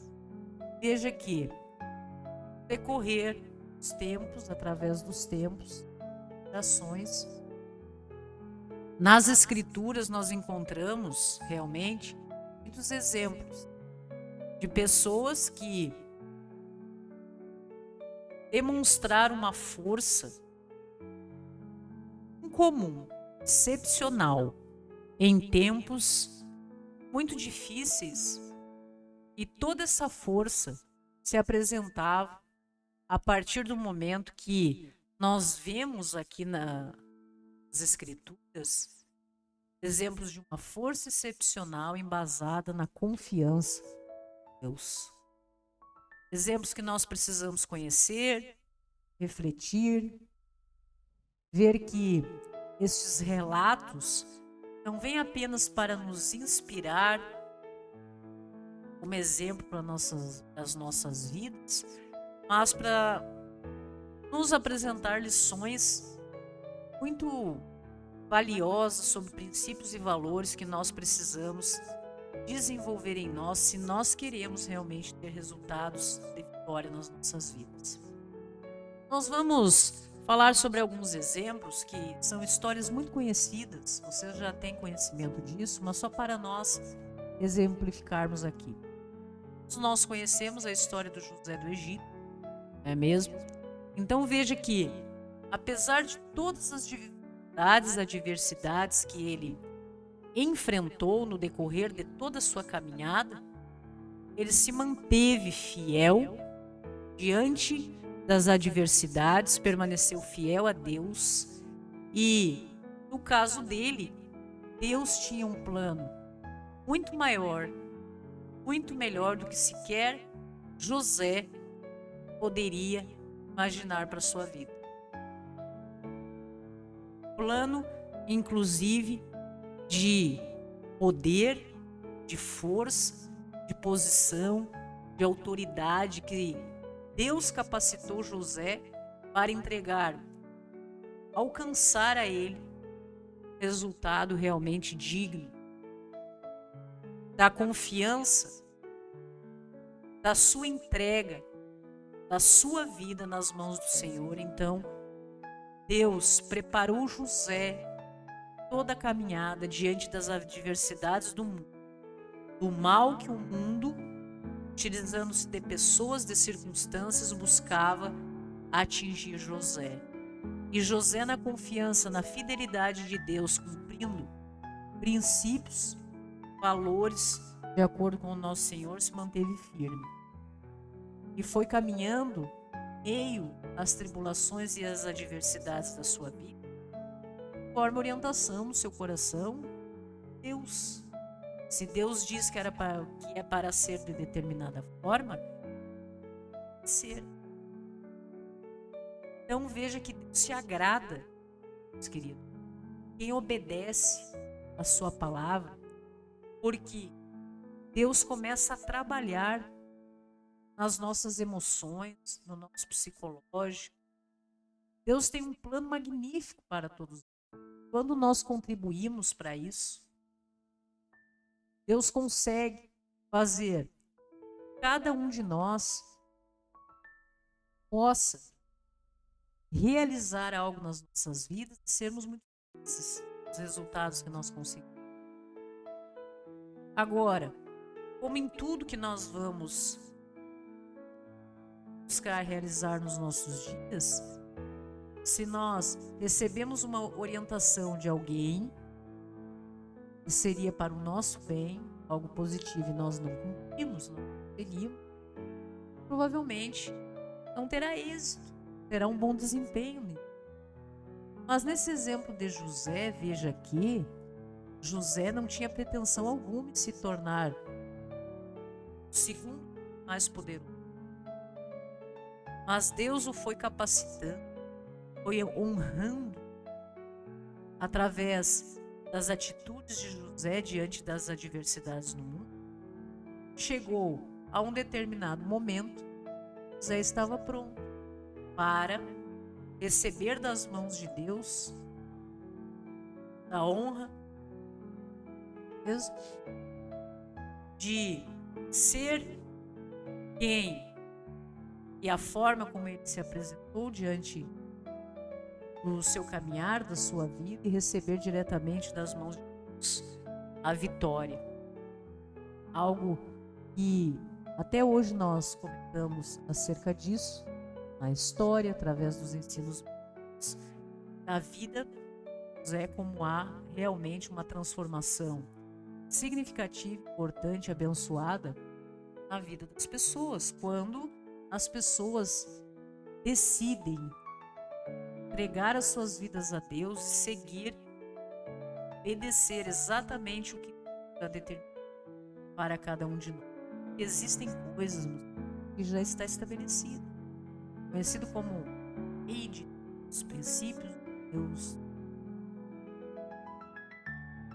Veja que, no decorrer dos tempos, através dos tempos, ações, nas Escrituras nós encontramos realmente muitos exemplos de pessoas que demonstraram uma força incomum, excepcional, em tempos muito difíceis, e toda essa força se apresentava a partir do momento que nós vemos aqui nas Escrituras exemplos de uma força excepcional embasada na confiança em Deus. Exemplos que nós precisamos conhecer, refletir, ver que estes relatos não vêm apenas para nos inspirar como exemplo para as nossas vidas, mas para nos apresentar lições muito valiosas sobre princípios e valores que nós precisamos desenvolver em nós se nós queremos realmente ter resultados de vitória nas nossas vidas. Nós vamos falar sobre alguns exemplos que são histórias muito conhecidas, você já tem conhecimento disso, mas só para nós exemplificarmos aqui. Nós conhecemos a história do José do Egito, não é mesmo? Então veja que, apesar de todas as dificuldades, adversidades que ele enfrentou no decorrer de toda a sua caminhada, ele se manteve fiel diante das adversidades, permaneceu fiel a Deus e, no caso dele, Deus tinha um plano muito maior, muito melhor do que sequer José poderia imaginar para sua vida. Plano, inclusive, de poder, de força, de posição, de autoridade que Deus capacitou José para entregar, alcançar a ele resultado realmente digno da confiança, da sua entrega, da sua vida nas mãos do Senhor. Então, Deus preparou José toda a caminhada diante das adversidades do mundo, do mal que o mundo, utilizando-se de pessoas, de circunstâncias, buscava atingir José. E José, na confiança, na fidelidade de Deus, cumprindo princípios, valores, de acordo com o nosso Senhor, se manteve firme. E foi caminhando meio às tribulações e às adversidades da sua vida, conforme orientação no seu coração, Deus. Se Deus diz que é para ser de determinada forma, ser. Então veja que Deus se agrada, meus queridos, quem obedece a sua palavra, porque Deus começa a trabalhar nas nossas emoções, no nosso psicológico. Deus tem um plano magnífico para todos nós. Quando nós contribuímos para isso, Deus consegue fazer cada um de nós possa realizar algo nas nossas vidas e sermos muito felizes com os resultados que nós conseguimos. Agora, como em tudo que nós vamos buscar realizar nos nossos dias, se nós recebemos uma orientação de alguém que seria para o nosso bem, algo positivo, e nós não cumprimos, não conseguimos, provavelmente não terá êxito, terá um bom desempenho. Mas nesse exemplo de José, veja aqui, José não tinha pretensão alguma de se tornar o segundo mais poderoso. Mas Deus o foi capacitando, foi honrando através das atitudes de José diante das adversidades no mundo. Chegou a um determinado momento, José estava pronto para receber das mãos de Deus a honra de ser quem e a forma como ele se apresentou diante do seu caminhar, da sua vida, e receber diretamente das mãos de Deus a vitória. Algo que até hoje nós comentamos acerca disso na história, através dos ensinos da vida, é como há realmente uma transformação significativa, importante, abençoada na vida das pessoas, quando as pessoas decidem entregar as suas vidas a Deus, seguir, obedecer exatamente o que Deus determinou para cada um de nós. Existem coisas que já está estabelecido, conhecido como lei de Deus, princípios de Deus.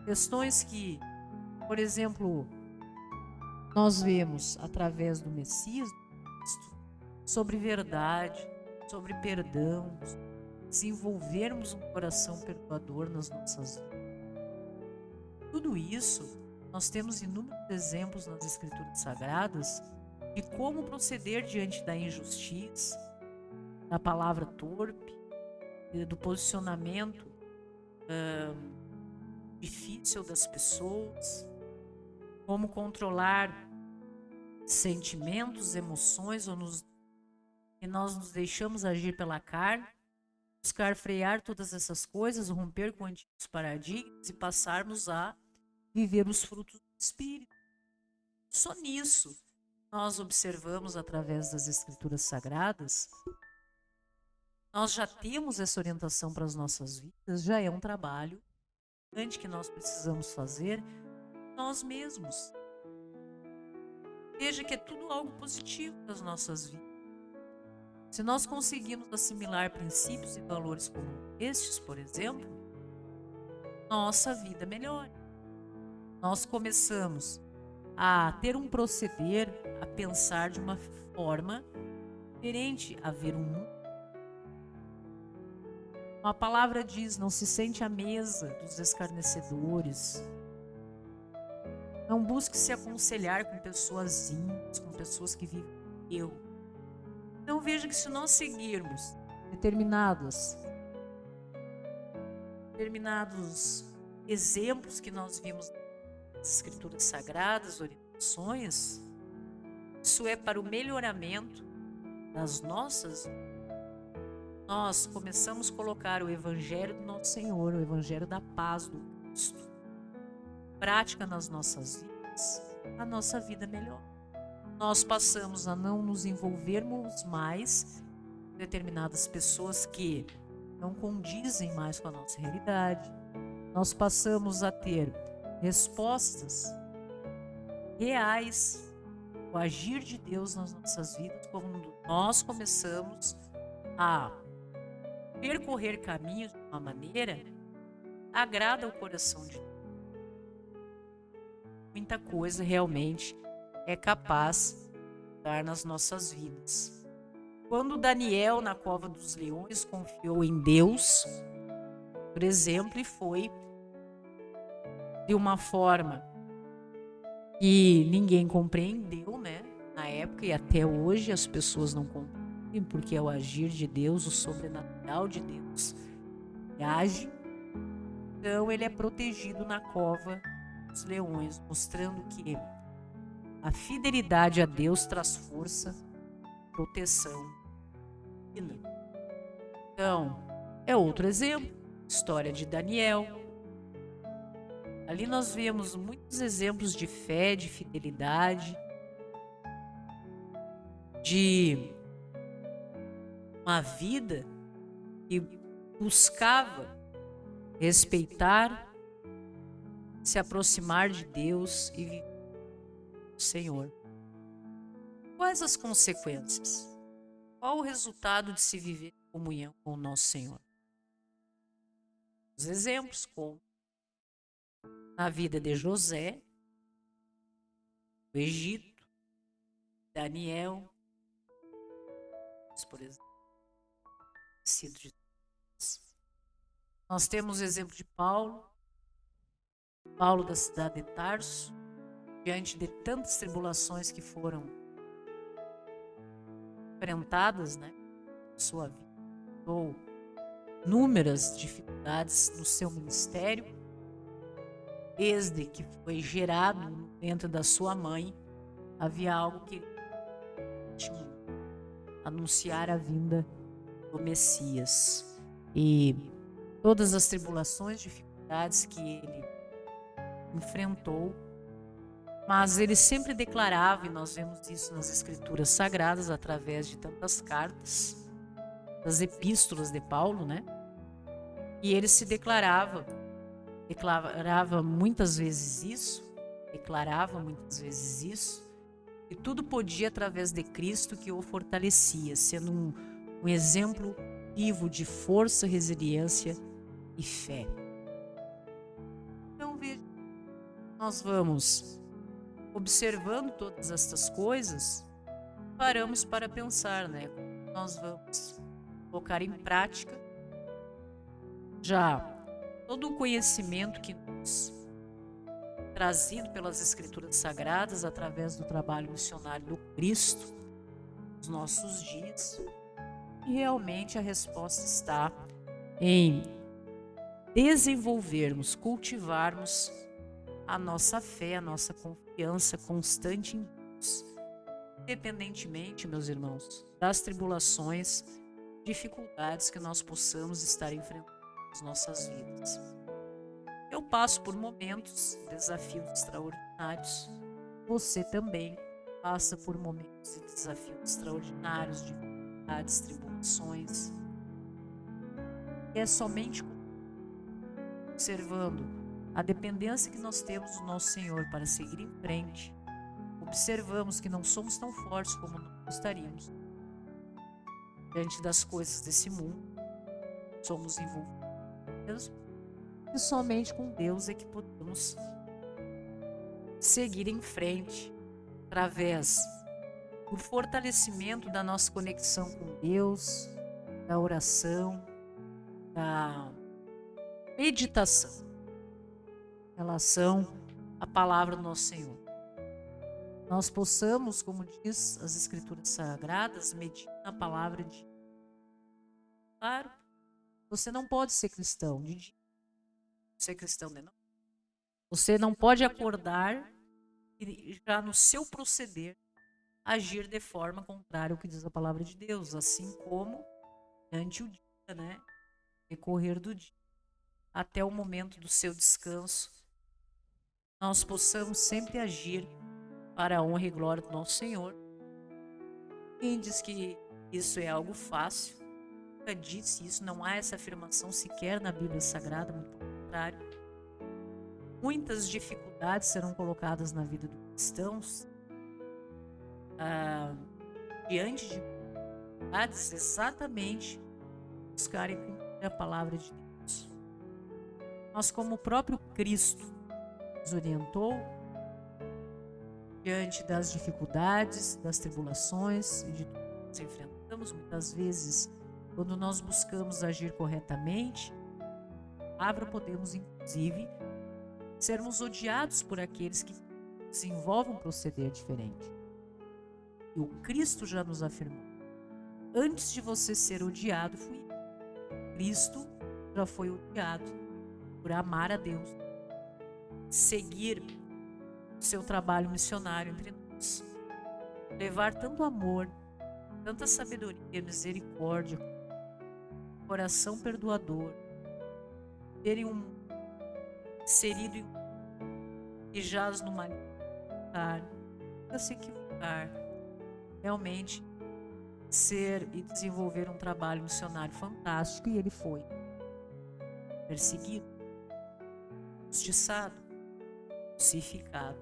Questões que, por exemplo, nós vemos através do Messias sobre verdade, sobre perdão, desenvolvermos um coração perdoador nas nossas vidas. Tudo isso, nós temos inúmeros exemplos nas Escrituras Sagradas de como proceder diante da injustiça, da palavra torpe, do posicionamento difícil das pessoas, como controlar sentimentos, emoções, e nós nos deixamos agir pela carne, buscar frear todas essas coisas, romper com antigos paradigmas e passarmos a viver os frutos do Espírito. Só nisso nós observamos através das Escrituras Sagradas, nós já temos essa orientação para as nossas vidas, já é um trabalho grande que nós precisamos fazer nós mesmos. Veja que é tudo algo positivo das nossas vidas. Se nós conseguirmos assimilar princípios e valores como estes, por exemplo, nossa vida melhora. Nós começamos a ter um proceder, a pensar de uma forma diferente, a ver um mundo. A palavra diz, não se sente à mesa dos escarnecedores. Não busque se aconselhar com pessoas ímpias, com pessoas que vivem eu. Então veja que se nós seguirmos determinados exemplos que nós vimos nas Escrituras Sagradas, orientações, isso é para o melhoramento das nossas vidas. Nós começamos a colocar o Evangelho do nosso Senhor, o Evangelho da paz do Cristo, prática nas nossas vidas, a nossa vida melhor. Nós passamos a não nos envolvermos mais com determinadas pessoas que não condizem mais com a nossa realidade. Nós passamos a ter respostas reais, o agir de Deus nas nossas vidas, quando nós começamos a percorrer caminhos de uma maneira agrada ao coração de Deus. Muita coisa realmente é capaz de dar nas nossas vidas. Quando Daniel, na cova dos leões, confiou em Deus, por exemplo, e foi de uma forma que ninguém compreendeu, né? Na época e até hoje as pessoas não compreendem, porque é o agir de Deus, o sobrenatural de Deus que age. Então ele é protegido na cova dos leões, mostrando que a fidelidade a Deus traz força, proteção. Então, é outro exemplo, história de Daniel. Ali nós vemos muitos exemplos de fé, de fidelidade, de uma vida que buscava respeitar, se aproximar de Deus e viver com o Senhor. Quais as consequências? Qual o resultado de se viver em comunhão com o nosso Senhor? Os exemplos como na vida de José, do Egito, Daniel, por exemplo, nós temos o exemplo de Paulo da cidade de Tarso, diante de tantas tribulações que foram enfrentadas, né, na sua vida, ou inúmeras dificuldades no seu ministério, desde que foi gerado dentro da sua mãe, havia algo que tinha anunciar a vinda do Messias. E todas as tribulações, dificuldades que ele enfrentou, mas ele sempre declarava, e nós vemos isso nas Escrituras Sagradas, através de tantas cartas, das epístolas de Paulo, né? E ele se declarava muitas vezes isso, e tudo podia através de Cristo que o fortalecia, sendo um exemplo vivo de força, resiliência e fé. Então, veja, nós vamos observando todas estas coisas, paramos para pensar, né? Nós vamos colocar em prática já todo o conhecimento que nos trazido pelas Escrituras Sagradas através do trabalho missionário do Cristo nos nossos dias. E realmente a resposta está em desenvolvermos, cultivarmos a nossa fé, a nossa confiança constante em Deus, independentemente, meus irmãos, das tribulações, dificuldades que nós possamos estar enfrentando nas nossas vidas. Eu passo por momentos, desafios extraordinários. Você também passa por momentos de desafios extraordinários, dificuldades, tribulações. E é somente observando a dependência que nós temos do nosso Senhor para seguir em frente, observamos que não somos tão fortes como nós gostaríamos. Diante das coisas desse mundo, somos envolvidos. E somente com Deus é que podemos seguir em frente através do fortalecimento da nossa conexão com Deus, da oração, da meditação em relação à palavra do nosso Senhor. Nós possamos, como diz as Escrituras Sagradas, meditar na palavra de Deus. Claro, você não pode ser cristão de dia. Ser cristão de noite. Você não pode acordar e já no seu proceder agir de forma contrária ao que diz a palavra de Deus, assim como durante o dia, né? Decorrer do dia, até o momento do seu descanso, nós possamos sempre agir para a honra e glória do nosso Senhor. Quem diz que isso é algo fácil, nunca disse isso, não há essa afirmação sequer na Bíblia Sagrada, muito pelo contrário. Muitas dificuldades serão colocadas na vida dos cristãos, diante de dificuldades, exatamente buscarem cumprir a palavra de Deus. Mas como o próprio Cristo nos orientou, diante das dificuldades, das tribulações e de tudo que nós enfrentamos, muitas vezes, quando nós buscamos agir corretamente, podemos inclusive sermos odiados por aqueles que desenvolvem um proceder diferente. E o Cristo já nos afirmou: antes de você ser odiado, fui eu. Cristo já foi odiado por amar a Deus, seguir o seu trabalho missionário entre nós, levar tanto amor, tanta sabedoria, misericórdia, coração perdoador, terem inserido e jaz no maligno, nunca se equivocar, realmente ser e desenvolver um trabalho missionário fantástico. E ele foi perseguido, injustiçado, crucificado.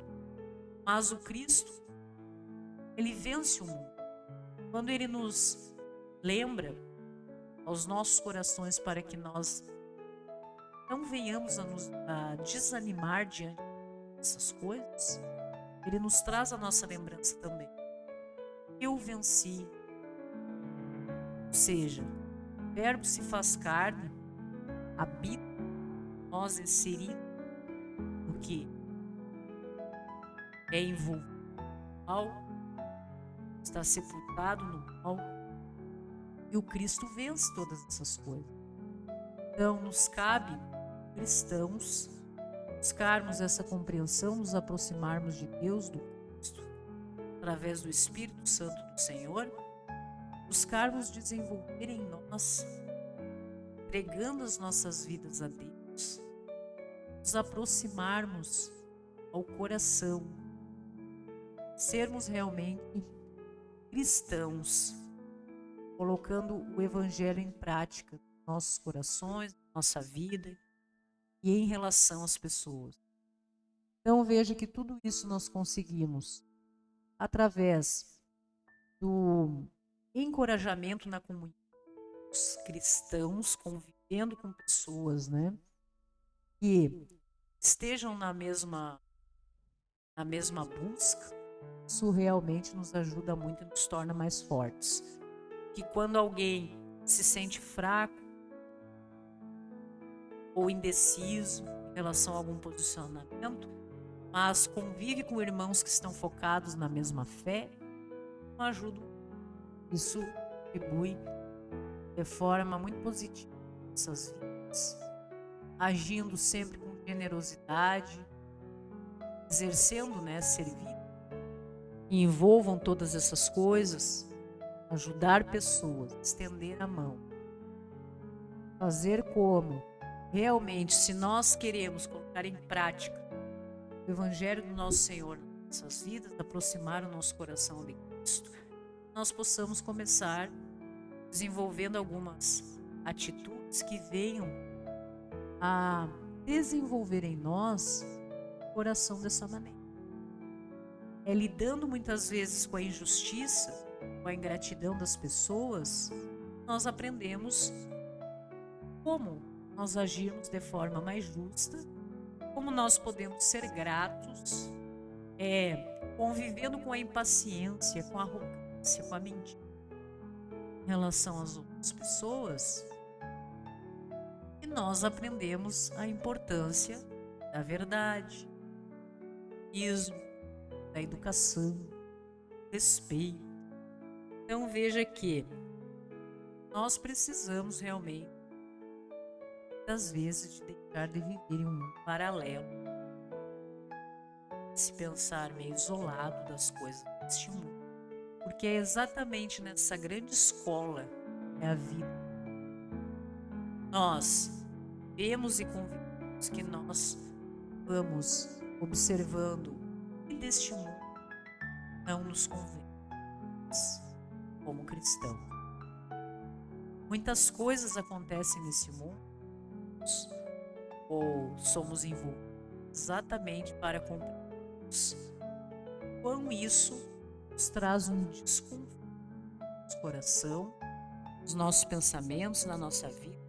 Mas o Cristo Ele vence o mundo. Quando Ele nos lembra aos nossos corações para que nós não venhamos a desanimar diante dessas coisas, Ele nos traz a nossa lembrança também. Eu venci. Ou seja, o Verbo se faz carne, habita em nós, inserido no que é envolvido no mal, está sepultado no mal, e o Cristo vence todas essas coisas. Então, nos cabe, cristãos, buscarmos essa compreensão, nos aproximarmos de Deus, do Cristo, através do Espírito Santo do Senhor, buscarmos desenvolver em nós, entregando as nossas vidas a Deus, nos aproximarmos ao coração, sermos realmente cristãos, colocando o Evangelho em prática nos nossos corações, na nossa vida e em relação às pessoas. Então veja que tudo isso nós conseguimos através do encorajamento na comunidade, os cristãos convivendo com pessoas, que estejam na mesma busca. Isso realmente nos ajuda muito e nos torna mais fortes. Que quando alguém se sente fraco ou indeciso em relação a algum posicionamento, mas convive com irmãos que estão focados na mesma fé, não ajuda. Isso contribui de forma muito positiva em nossas vidas, agindo sempre com generosidade, exercendo, servir, que envolvam todas essas coisas, ajudar pessoas, estender a mão, fazer como realmente, se nós queremos colocar em prática o Evangelho do nosso Senhor nas nossas vidas, aproximar o nosso coração de Cristo, nós possamos começar desenvolvendo algumas atitudes que venham a desenvolver em nós o coração dessa maneira. É lidando muitas vezes com a injustiça, com a ingratidão das pessoas, nós aprendemos como nós agirmos de forma mais justa, como nós podemos ser gratos, convivendo com a impaciência, com a arrogância, com a mentira em relação às outras pessoas, e nós aprendemos a importância da verdade, da educação, respeito. Então veja que nós precisamos realmente, muitas vezes, de deixar de viver em um mundo paralelo, se pensar meio isolado das coisas deste mundo, porque é exatamente nessa grande escola é a vida. Nós vemos e convivemos que nós vamos observando e deste mundo não nos convém como cristãos. Muitas coisas acontecem nesse mundo ou somos envolvidos exatamente para compreendermos quão isso nos traz um desconforto no nosso coração, nos nossos pensamentos, na nossa vida.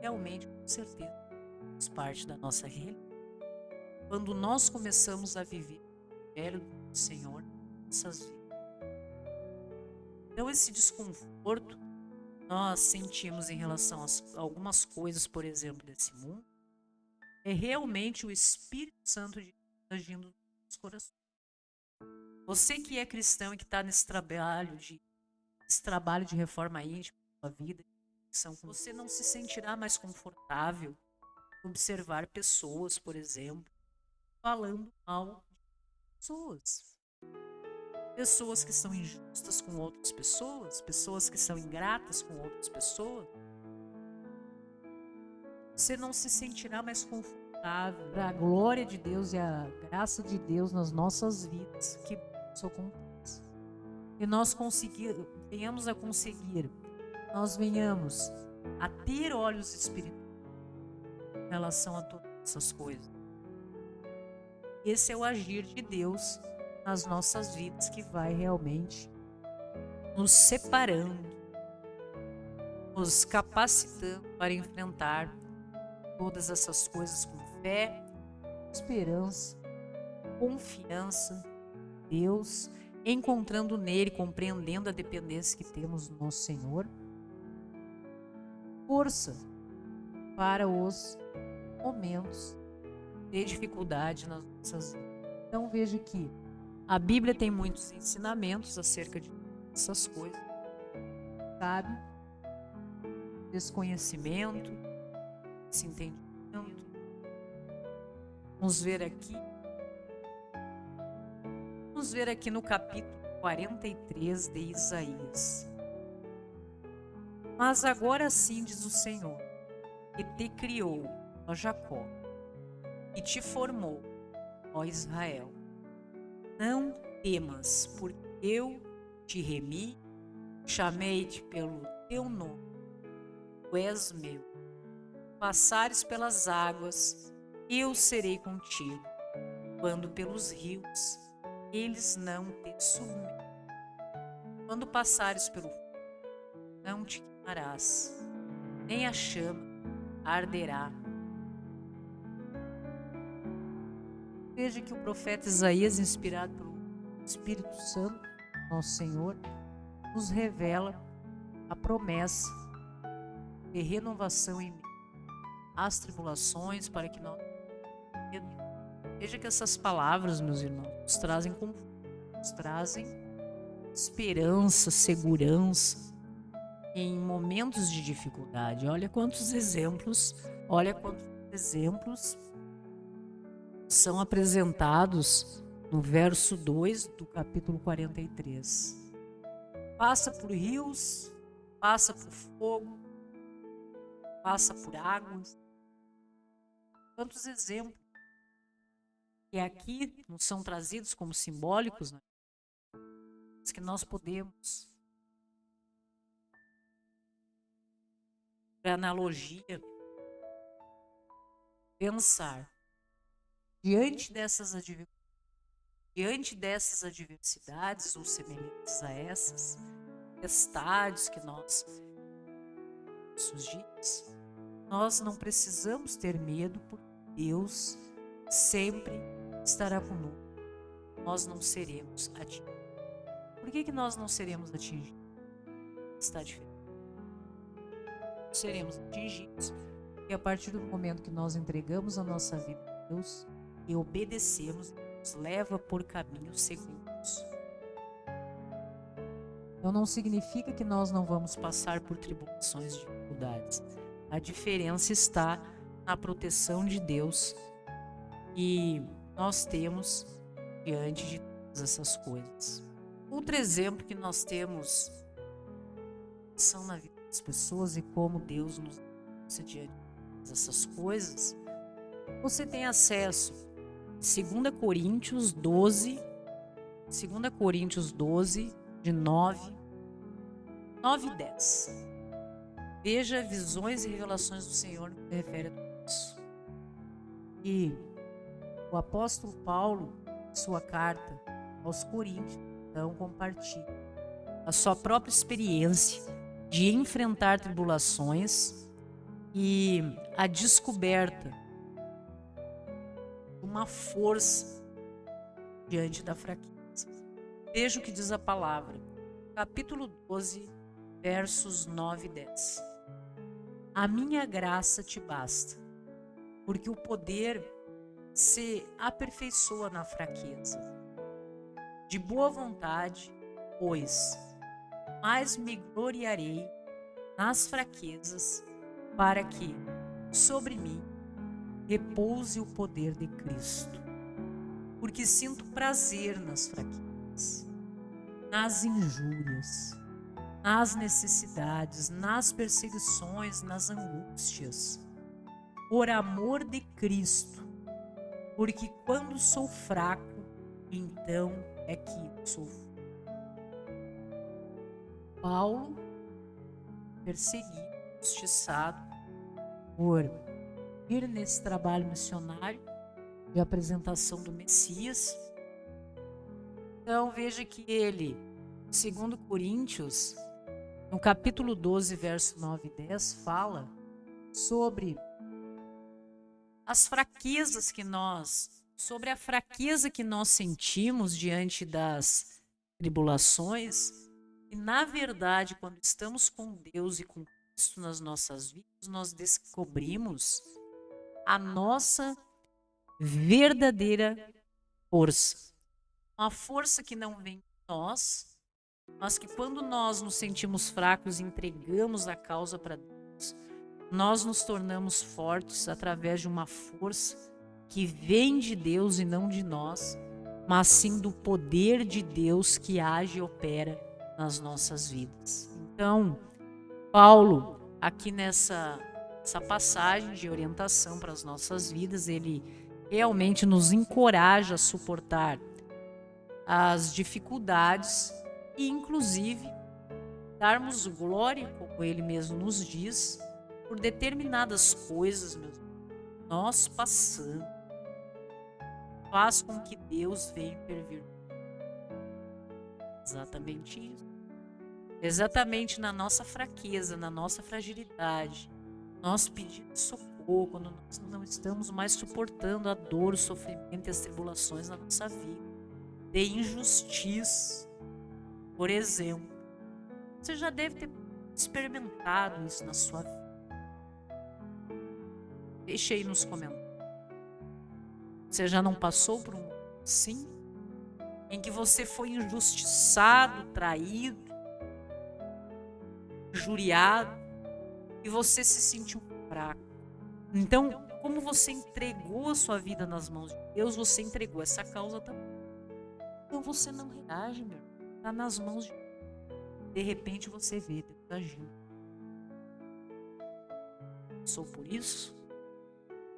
Realmente, com certeza, faz parte da nossa realidade. Quando nós começamos a viver o Evangelho do Senhor em nossas vidas. Então, esse desconforto nós sentimos em relação a algumas coisas, por exemplo, desse mundo, é realmente o Espírito Santo de Deus agindo nos nossos corações. Você que é cristão e que está nesse trabalho de reforma íntima da sua vida, você não se sentirá mais confortável observar pessoas, por exemplo, falando mal de pessoas. Pessoas que são injustas com outras pessoas, pessoas que são ingratas com outras pessoas. Você não se sentirá mais confortável para a glória de Deus e a graça de Deus nas nossas vidas, que isso aconteça. E nós venhamos a ter olhos espirituais em relação a todas essas coisas. Esse é o agir de Deus nas nossas vidas que vai realmente nos separando, nos capacitando para enfrentar todas essas coisas com fé, esperança, confiança em Deus, encontrando nele, compreendendo a dependência que temos do nosso Senhor, força para os momentos de dificuldade nas nossas vidas. Então veja que a Bíblia tem muitos ensinamentos acerca de essas coisas, sabe? Desconhecimento, esse entendimento. Vamos ver aqui no capítulo 43 de Isaías. Mas agora sim diz o Senhor, que te criou, ó Jacó, e te formou, ó Israel. Não temas, porque eu te remi, chamei-te pelo teu nome, tu és meu. Passares pelas águas, eu serei contigo. Quando pelos rios, eles não te submergem. Quando passares pelo fogo, não te queimarás, nem a chama arderá. Veja que o profeta Isaías, inspirado pelo Espírito Santo, nosso Senhor, nos revela a promessa de renovação em meio às tribulações, para que nós... Veja que essas palavras, meus irmãos, nos trazem conforto, nos trazem esperança, segurança em momentos de dificuldade. Olha quantos exemplos são apresentados no verso 2 do capítulo 43. Passa por rios, passa por fogo, passa por águas. Quantos exemplos que aqui nos são trazidos como simbólicos, né? Que nós podemos, por analogia, pensar diante dessas adversidades ou semelhantes a essas, tempestades que nós nossos dias, nós não precisamos ter medo, porque Deus sempre estará conosco. Nós não seremos atingidos. Por que nós não seremos atingidos? Está diferente. Seremos atingidos e a partir do momento que nós entregamos a nossa vida a Deus e obedecemos, nos leva por caminhos seguros. Então não significa que nós não vamos passar por tribulações e dificuldades. A diferença está na proteção de Deus e nós temos diante de todas essas coisas. Outro exemplo que nós temos são na vida das pessoas e como Deus nos usa diante dessas coisas. Você tem acesso a 2 Coríntios 12, de 9 e 10. Veja visões e revelações do Senhor no que se refere a tudo isso. E o apóstolo Paulo, em sua carta aos Coríntios, então compartilha a sua própria experiência de enfrentar tribulações e a descoberta de uma força diante da fraqueza. Veja o que diz a palavra, capítulo 12, versos 9 e 10. A minha graça te basta, porque o poder se aperfeiçoa na fraqueza. De boa vontade, pois, mais me gloriarei nas fraquezas, para que sobre mim repouse o poder de Cristo. Porque sinto prazer nas fraquezas, nas injúrias, nas necessidades, nas perseguições, nas angústias, por amor de Cristo, porque quando sou fraco, então é que eu sou forte. Paulo, perseguido, injustiçado, por ir nesse trabalho missionário de apresentação do Messias, Então veja que ele, segundo Coríntios, no capítulo 12, verso 9 e 10, fala sobre sobre a fraqueza que nós sentimos diante das tribulações. E na verdade, quando estamos com Deus e com Cristo nas nossas vidas, nós descobrimos a nossa verdadeira força. Uma força que não vem de nós, mas que quando nós nos sentimos fracos e entregamos a causa para Deus, nós nos tornamos fortes através de uma força que vem de Deus e não de nós, mas sim do poder de Deus que age e opera nas nossas vidas. Então, Paulo, aqui nessa passagem de orientação para as nossas vidas, ele realmente nos encoraja a suportar as dificuldades e, inclusive, darmos glória, como ele mesmo nos diz, por determinadas coisas, meus irmãos, nós passamos, faz com que Deus venha intervir. Exatamente isso. Exatamente na nossa fraqueza, na nossa fragilidade, nós pedimos socorro quando nós não estamos mais suportando a dor, o sofrimento e as tribulações na nossa vida, de injustiça. Por exemplo, você já deve ter experimentado isso na sua vida. Deixe aí nos comentários. Você já não passou por um sim, em que você foi injustiçado, traído, injuriado, e você se sentiu fraco? Então, como você entregou a sua vida nas mãos de Deus, você entregou essa causa também. Então você não reage, meu irmão. Está nas mãos de Deus. De repente você vê Deus agindo. Sou por isso?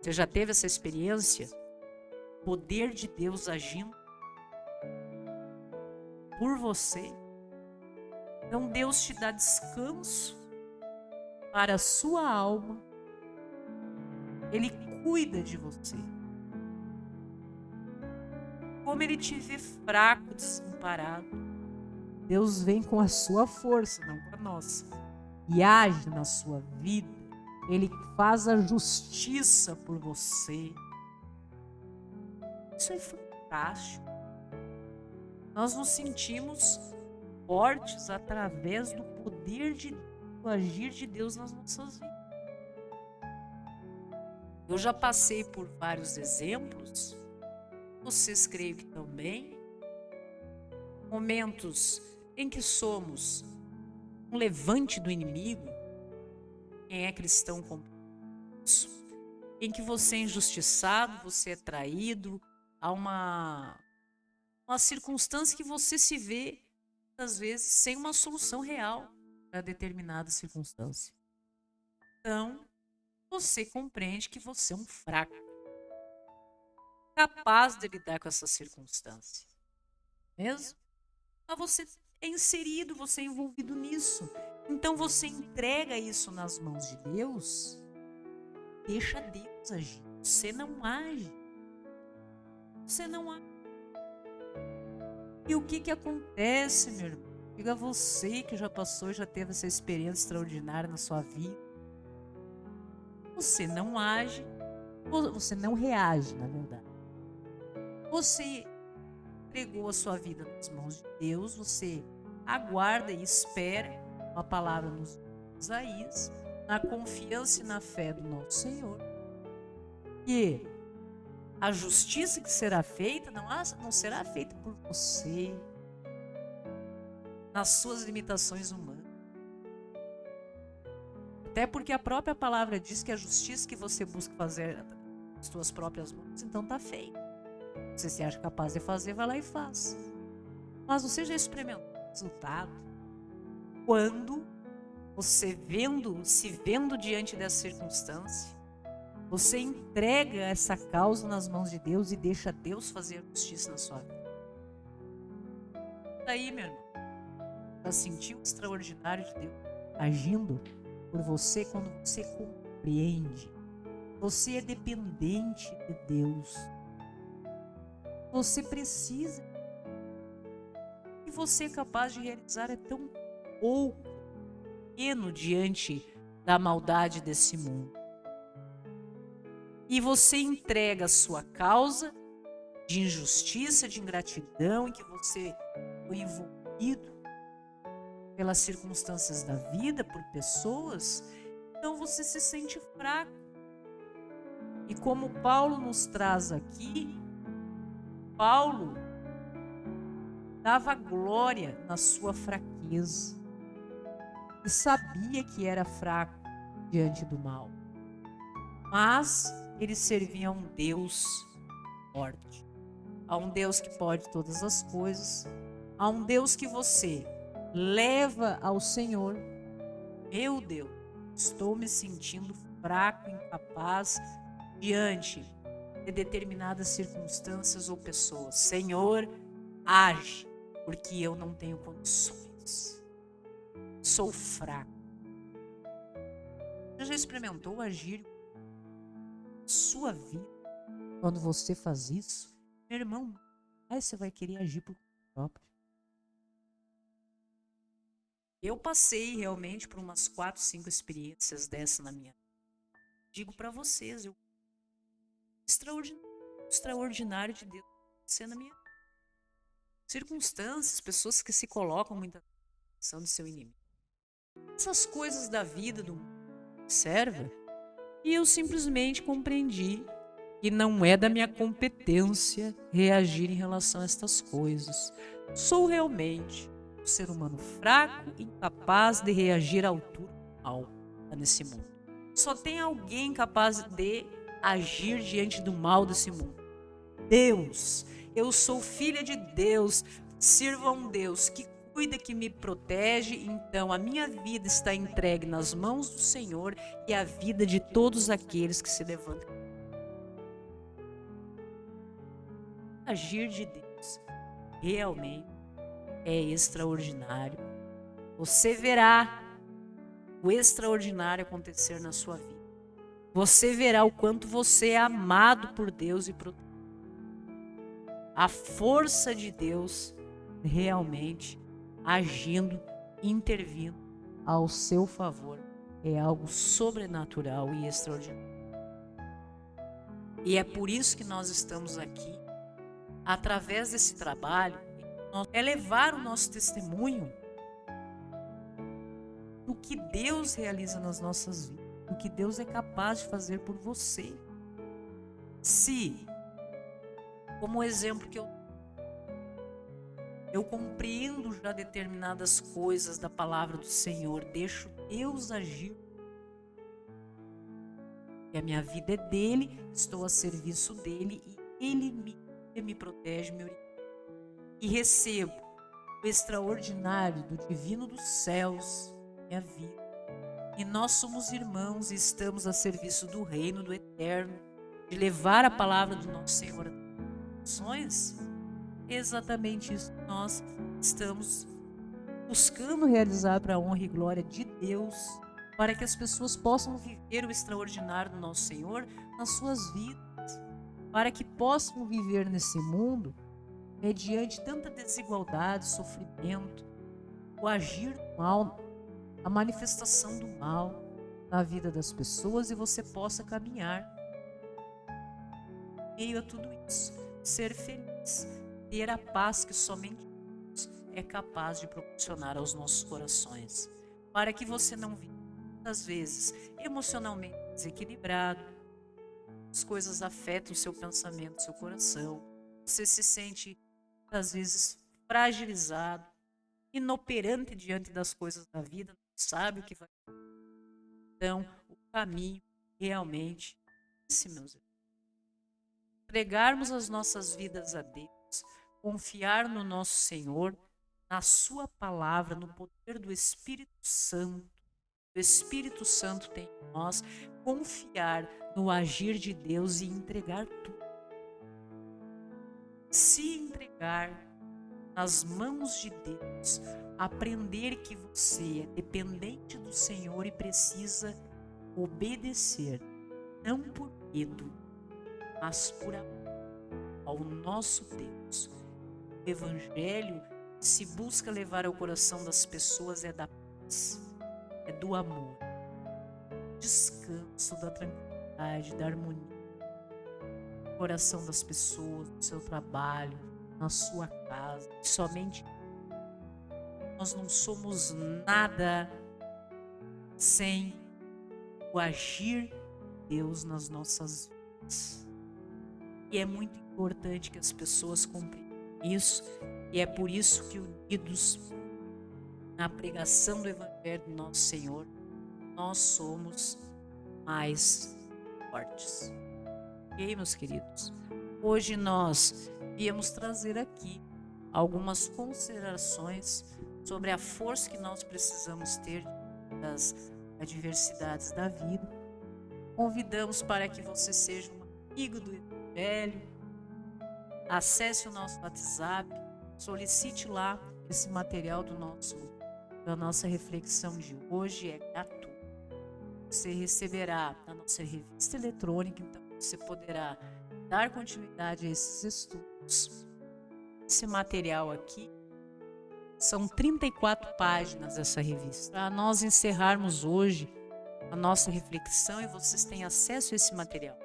Você já teve essa experiência? Poder de Deus agindo por você. Então Deus te dá descanso para a sua alma. Ele cuida de você. Como Ele te vê fraco, desamparado, Deus vem com a sua força, não com a nossa, e age na sua vida. Ele faz a justiça por você. Isso é fantástico. Nós nos sentimos fortes através do poder do agir de Deus nas nossas vidas. Eu já passei por vários exemplos, vocês creio que também, momentos em que somos um levante do inimigo. Quem é cristão compreende isso? Em que você é injustiçado, você é traído, há uma circunstância que você se vê, às vezes, sem uma solução real para determinada circunstância. Então, você compreende que você é um fraco, capaz de lidar com essa circunstância. Mesmo? Mas você é inserido, você é envolvido nisso. Então você entrega isso nas mãos de Deus, deixa Deus agir. Você não age. Você não age. E o que acontece, meu irmão? Diga você que já passou, já teve essa experiência extraordinária na sua vida. Você não age, você não reage, na verdade. Você entregou a sua vida nas mãos de Deus, você aguarda e espera uma palavra nos Isaías, na confiança e na fé do nosso Senhor, que a justiça que será feita não será feita por você, nas suas limitações humanas. Até porque a própria palavra diz que a justiça que você busca fazer as suas próprias mãos, então está feita. Você se acha capaz de fazer, vai lá e faz. Mas você já experimentou o resultado? Quando você se vendo diante dessa circunstância, você entrega essa causa nas mãos de Deus e deixa Deus fazer a justiça na sua vida. Daí, meu irmão, já sentiu o extraordinário de Deus agindo por você quando você compreende? Você é dependente de Deus. Você precisa. você é capaz de realizar é tão pouco, pequeno diante da maldade desse mundo. E você entrega a sua causa de injustiça, de ingratidão, em que você foi envolvido pelas circunstâncias da vida, por pessoas, então você se sente fraco. E como Paulo nos traz aqui, Paulo dava glória na sua fraqueza e sabia que era fraco diante do mal, mas ele servia a um Deus forte, a um Deus que pode todas as coisas, a um Deus que você leva ao Senhor. Meu Deus, estou me sentindo fraco, incapaz diante de determinadas circunstâncias ou pessoas. Senhor, age, porque eu não tenho condições. Sou fraco. Você já experimentou agir na sua vida? Quando você faz isso, meu irmão, aí você vai querer agir por próprio. Eu passei realmente por umas 4, 5 experiências dessa na minha vida. Digo para vocês, eu extraordinário de Deus sendo na minha vida. Circunstâncias, pessoas que se colocam muita atenção do seu inimigo. Essas coisas da vida do mundo servem, e eu simplesmente compreendi que não é da minha competência reagir em relação a estas coisas. Sou realmente um ser humano fraco, incapaz de reagir à altura do mal nesse mundo. Só tem alguém capaz de agir diante do mal desse mundo. Deus. Eu sou filha de Deus. Sirvo a um Deus que cuida, que me protege. Então a minha vida está entregue nas mãos do Senhor e a vida de todos aqueles que se levantam. Agir de Deus realmente é extraordinário. Você verá o extraordinário acontecer na sua vida. Você verá o quanto você é amado por Deus e protegido. A força de Deus realmente agindo, intervindo ao seu favor é algo sobrenatural e extraordinário. E é por isso que nós estamos aqui, através desse trabalho, é levar o nosso testemunho do que Deus realiza nas nossas vidas, do que Deus é capaz de fazer por você. Se, como exemplo que eu compreendo já determinadas coisas da palavra do Senhor, deixo Deus agir, e a minha vida é dele, estou a serviço dele e ele me protege, me orienta. E recebo o extraordinário do divino dos céus, minha vida. E nós somos irmãos e estamos a serviço do reino do eterno, de levar a palavra do nosso Senhor às nações. Exatamente isso que nós estamos buscando realizar para a honra e glória de Deus, para que as pessoas possam viver o extraordinário do nosso Senhor nas suas vidas, para que possam viver nesse mundo mediante tanta desigualdade, sofrimento, o agir do mal, a manifestação do mal na vida das pessoas, e você possa caminhar em meio a tudo isso, ser feliz, ter a paz que somente Deus é capaz de proporcionar aos nossos corações, para que você não viva muitas vezes emocionalmente desequilibrado, as coisas afetam o seu pensamento, o seu coração, você se sente às vezes fragilizado, inoperante diante das coisas da vida, não sabe o que vai acontecer. Então, o caminho realmente é esse, meus irmãos. Entregarmos as nossas vidas a Deus, confiar no nosso Senhor, na sua palavra, no poder do Espírito Santo. O Espírito Santo tem em nós, confiar no agir de Deus e entregar tudo. Se entregar nas mãos de Deus, aprender que você é dependente do Senhor e precisa obedecer, não por medo, mas por amor ao nosso Deus. O Evangelho se busca levar ao coração das pessoas é da paz, é do amor, do descanso, da tranquilidade, da harmonia. No coração das pessoas, no seu trabalho, na sua casa, somente nós não somos nada sem o agir de Deus nas nossas vidas. E é muito importante que as pessoas compreendam isso, e é por isso que, unidos na pregação do Evangelho do nosso Senhor, nós somos mais fortes. Ok, meus queridos? Hoje nós viemos trazer aqui algumas considerações sobre a força que nós precisamos ter das adversidades da vida. Convidamos para que você seja um amigo do Evangelho, acesse o nosso WhatsApp, solicite lá esse material da nossa reflexão de hoje, é gratuito. Você receberá na nossa revista eletrônica, então você poderá dar continuidade a esses estudos. Esse material aqui são 34 páginas dessa revista. Para nós encerrarmos hoje a nossa reflexão e vocês têm acesso a esse material,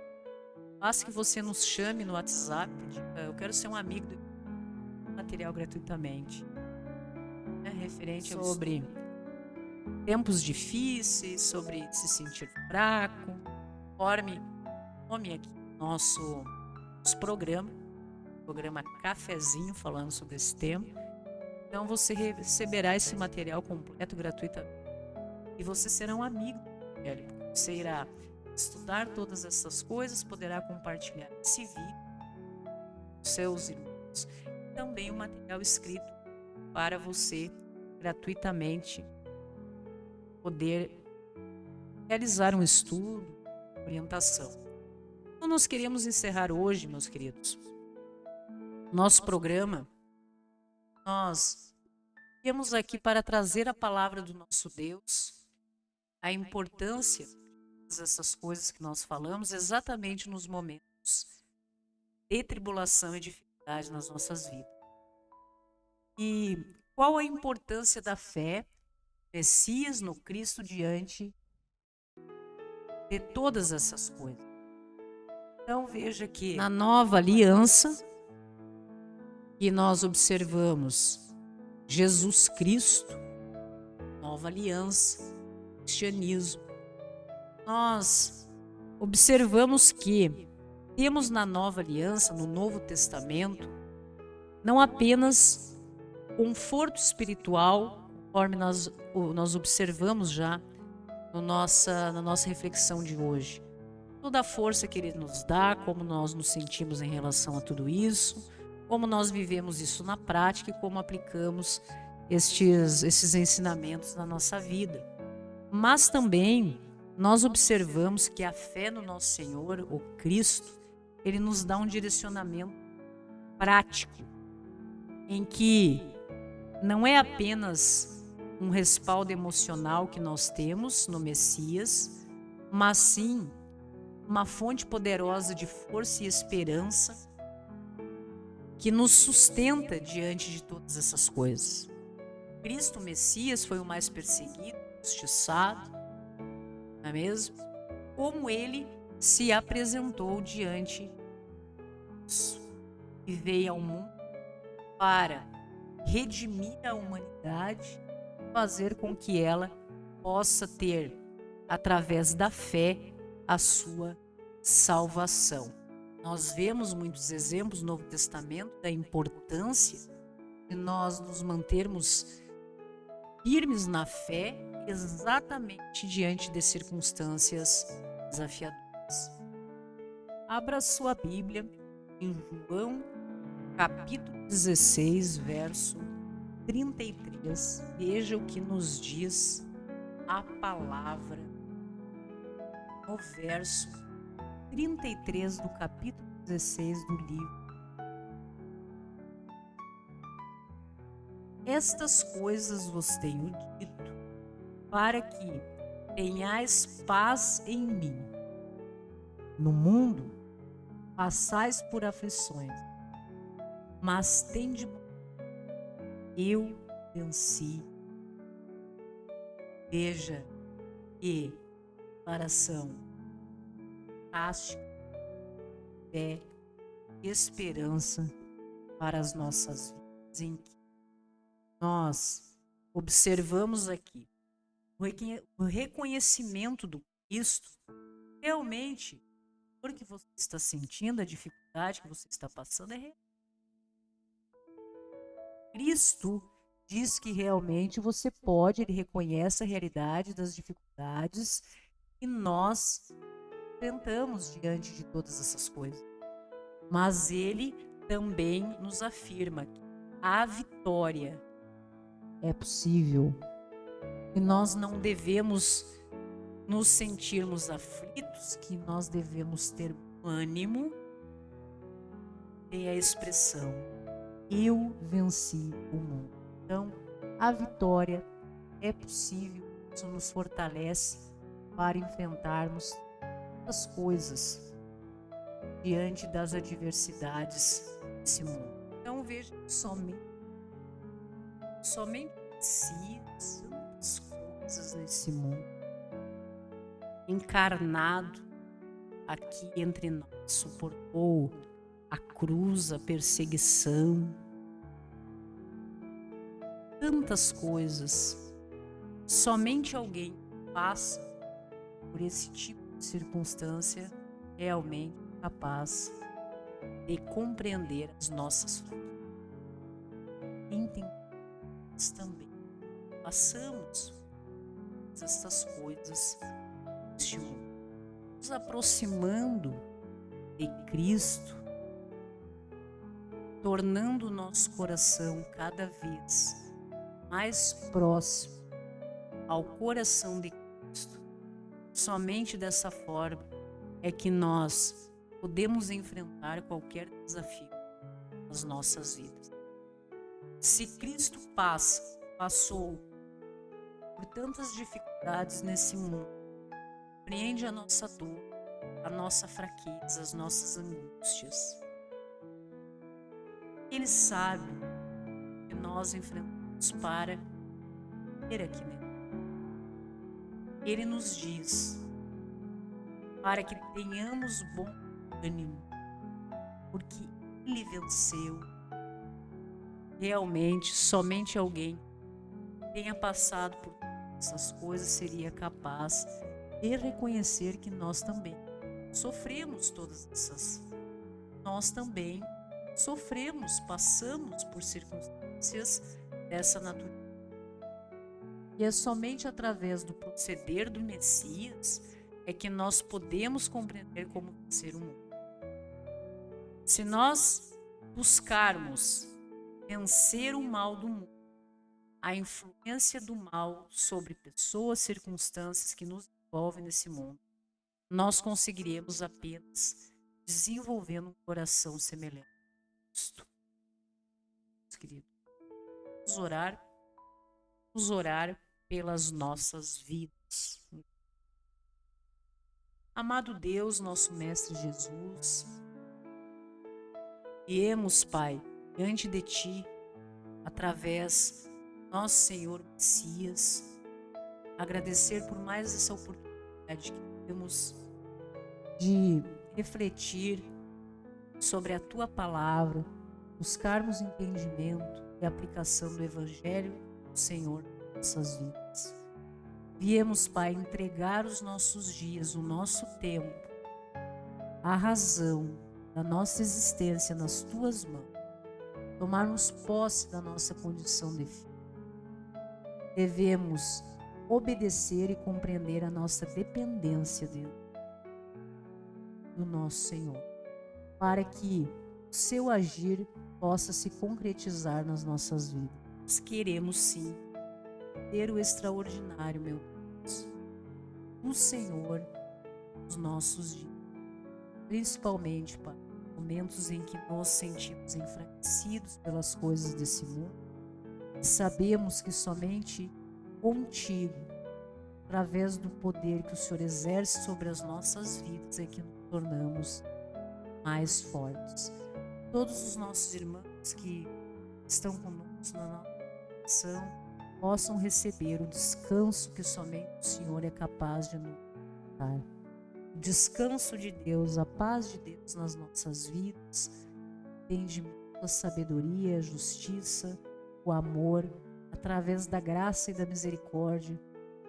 basta que você nos chame no WhatsApp, diga, eu quero ser um amigo do material gratuitamente. Referente sobre tempos difíceis, sobre se sentir fraco, conforme o nome aqui do nosso programa Cafezinho, falando sobre esse tema. Então você receberá esse material completo gratuitamente e você será um amigo do Evangelho. Você irá estudar todas essas coisas, poderá compartilhar esse vídeo com seus irmãos. Também o material escrito para você gratuitamente poder realizar um estudo, orientação. Então nós queremos encerrar hoje, meus queridos, nosso programa. Nós viemos aqui para trazer a palavra do nosso Deus, a importância dessas coisas que nós falamos exatamente nos momentos de tribulação e dificuldade nas nossas vidas. E qual a importância da fé, Messias no Cristo diante de todas essas coisas? Então veja que na nova aliança que nós observamos Jesus Cristo, nova aliança, cristianismo, nós observamos que temos na nova aliança, no Novo Testamento, não apenas conforto espiritual, conforme nós observamos já na nossa reflexão de hoje. Toda a força que Ele nos dá, como nós nos sentimos em relação a tudo isso, como nós vivemos isso na prática e como aplicamos esses ensinamentos na nossa vida. Mas também nós observamos que a fé no nosso Senhor, o Cristo, Ele nos dá um direcionamento prático, em que não é apenas um respaldo emocional que nós temos no Messias, mas sim uma fonte poderosa de força e esperança que nos sustenta diante de todas essas coisas. Cristo Messias foi o mais perseguido, injustiçado, não é mesmo? Como Ele se apresentou diante disso e veio ao mundo para redimir a humanidade, fazer com que ela possa ter, através da fé, a sua salvação. Nós vemos muitos exemplos no Novo Testamento da importância de nós nos mantermos firmes na fé, exatamente diante de circunstâncias desafiadoras. Abra sua Bíblia em João, capítulo 16, verso 33. Veja o que nos diz a palavra no verso 33 do capítulo 16 do livro. Estas coisas vos tenho dito, para que tenhais paz em mim. No mundo passais por aflições, mas tende bom ânimo. Eu venci. Veja que declaração fantástica, fé e esperança para as nossas vidas, em que nós observamos aqui o reconhecimento do Cristo. Realmente, o que você está sentindo, a dificuldade que você está passando é real. Cristo diz que realmente você pode, ele reconhece a realidade das dificuldades que nós enfrentamos diante de todas essas coisas. Mas ele também nos afirma que a vitória é possível e nós não devemos nos sentirmos aflitos, que nós devemos ter ânimo. Tem a expressão: eu venci o mundo. Então, a vitória é possível, isso nos fortalece para enfrentarmos as coisas diante das adversidades desse mundo. Então, veja que somente si, tantas coisas nesse mundo, encarnado aqui entre nós, suportou a cruz, a perseguição, tantas coisas. Somente alguém que passa por esse tipo de circunstância realmente é capaz de compreender as nossas fraquezas. Entendemos também, passamos estas coisas neste mundo, nos aproximando de Cristo, tornando o nosso coração cada vez mais próximo ao coração de Cristo. Somente dessa forma é que nós podemos enfrentar qualquer desafio nas nossas vidas. Se Cristo passou por tantas dificuldades nesse mundo, compreende a nossa dor, a nossa fraqueza, as nossas angústias. Ele sabe que nós enfrentamos para ter aqui nele. Ele nos diz para que tenhamos bom ânimo, porque ele venceu. Realmente, somente alguém que tenha passado por essas coisas seria capaz de reconhecer que nós também sofremos todas essas. Nós também sofremos, passamos por circunstâncias dessa natureza. E é somente através do proceder do Messias é que nós podemos compreender como vencer o mundo. Se nós buscarmos vencer o mal do mundo, a influência do mal sobre pessoas, circunstâncias que nos envolvem nesse mundo, nós conseguiremos apenas desenvolvendo um coração semelhante a Cristo. Querido, vamos orar pelas nossas vidas. Amado Deus, nosso Mestre Jesus, viemos, Pai, diante de Ti, através do nosso Senhor Messias, agradecer por mais essa oportunidade que temos de refletir sobre a Tua Palavra, buscarmos entendimento e aplicação do Evangelho do Senhor em nossas vidas. Viemos, Pai, entregar os nossos dias, o nosso tempo, a razão da nossa existência nas Tuas mãos, tomarmos posse da nossa condição de filho. Devemos obedecer e compreender a nossa dependência do nosso Senhor, para que o Seu agir possa se concretizar nas nossas vidas. Nós queremos sim ter o extraordinário, meu Deus, o Senhor nos nossos dias, principalmente para momentos em que nos sentimos enfraquecidos pelas coisas desse mundo. Sabemos que somente contigo, através do poder que o Senhor exerce sobre as nossas vidas, é que nos tornamos mais fortes. Todos os nossos irmãos que estão conosco coração possam receber o descanso que somente o Senhor é capaz de nos dar. O descanso de Deus, a paz de Deus nas nossas vidas, entendimento, a sabedoria, a justiça, o amor, através da graça e da misericórdia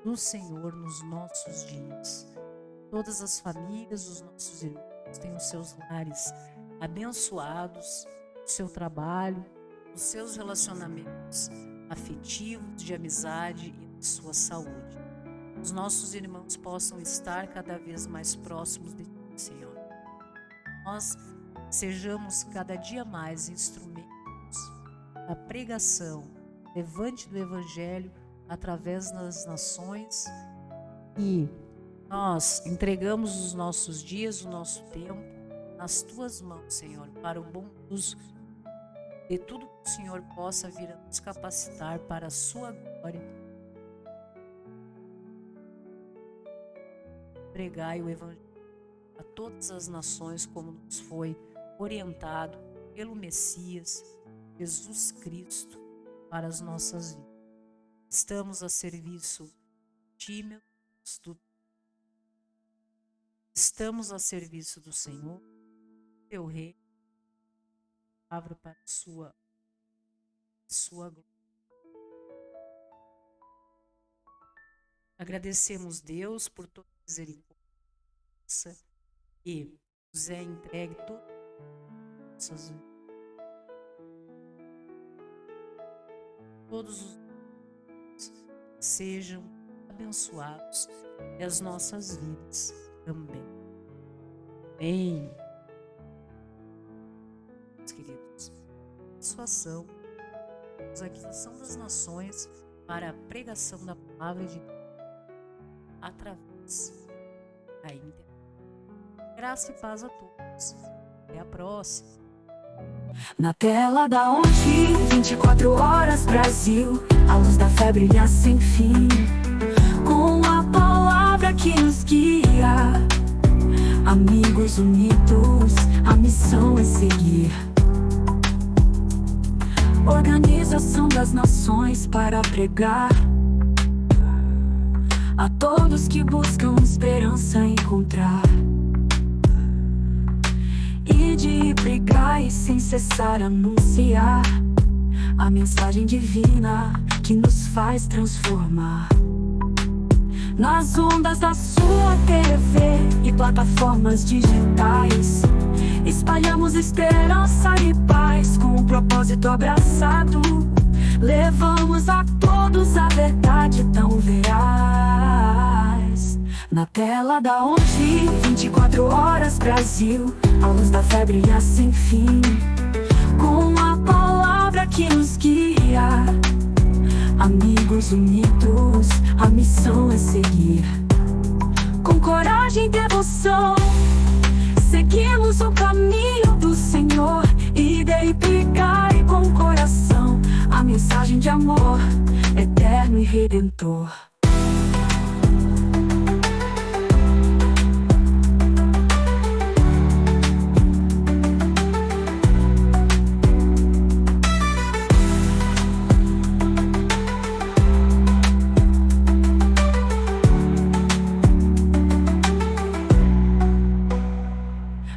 do Senhor nos nossos dias. Todas as famílias, os nossos irmãos têm os seus lares abençoados, o seu trabalho, os seus relacionamentos afetivos, de amizade e de sua saúde. Os nossos irmãos possam estar cada vez mais próximos de Ti, Senhor. Nós sejamos cada dia mais instrumentos da pregação, levante do Evangelho através das nações, e nós entregamos os nossos dias, o nosso tempo nas Tuas mãos, Senhor, para o bom uso de tudo que o Senhor possa vir a nos capacitar para a Sua glória. Pregai o Evangelho a todas as nações, como nos foi orientado pelo Messias, Jesus Cristo, para as nossas vidas. Estamos a serviço de Ti, estamos a serviço do Senhor, Teu Rei, palavra para a sua glória. Agradecemos, Deus, por toda a misericórdia e nos é entregue todas as nossas vidas. Todos os dias sejam abençoados e as nossas vidas também. Amém. Meus queridos, sua ação, a aquisição das nações para a pregação da palavra de Deus através da internet. Graça e paz a todos. Até a próxima. Na tela da onde 24 horas Brasil, a luz da fé brilha sem fim, com a palavra que nos guia. Amigos unidos, a missão é seguir. Organização das nações para pregar a todos que buscam esperança encontrar. E de pregar e sem cessar anunciar a mensagem divina que nos faz transformar. Nas ondas da sua TV e plataformas digitais, espalhamos esperança e paz com um propósito abraçado. Levamos a todos a verdade tão veraz. Na tela da onde 24 horas Brasil, a luz da fé brilha sem fim, com a palavra que nos guia. Amigos unidos, a missão é seguir. Com coragem e devoção, seguimos o caminho do Senhor. Ideia e pregai com o coração a mensagem de amor eterno e redentor.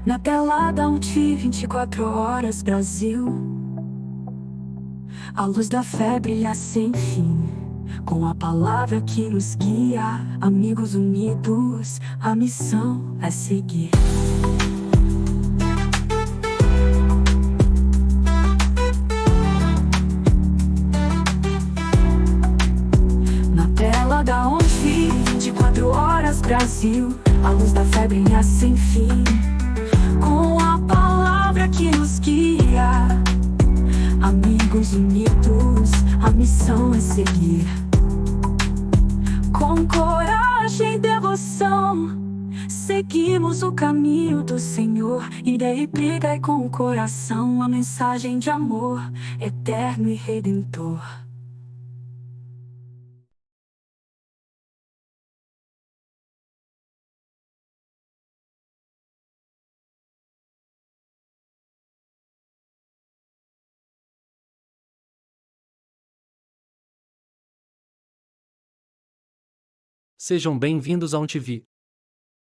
Na tela da UTI 24 horas Brasil, a luz da fé brilha sem fim, com a palavra que nos guia. Amigos unidos, a missão é seguir. Na tela da UTI 24 horas Brasil, a luz da fé brilha sem fim, com a palavra que nos guia. Amigos unidos, a missão é seguir. Com coragem e devoção, seguimos o caminho do Senhor. Ideia e pregai com o coração a mensagem de amor eterno e redentor. Sejam bem-vindos à ONTV,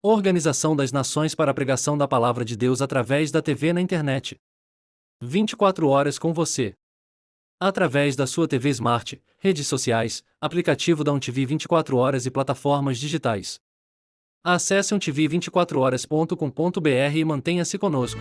Organização das Nações para a Pregação da Palavra de Deus através da TV na internet. 24 horas com você. Através da sua TV Smart, redes sociais, aplicativo da ONTV 24 horas e plataformas digitais. Acesse ontv24horas.com.br e mantenha-se conosco.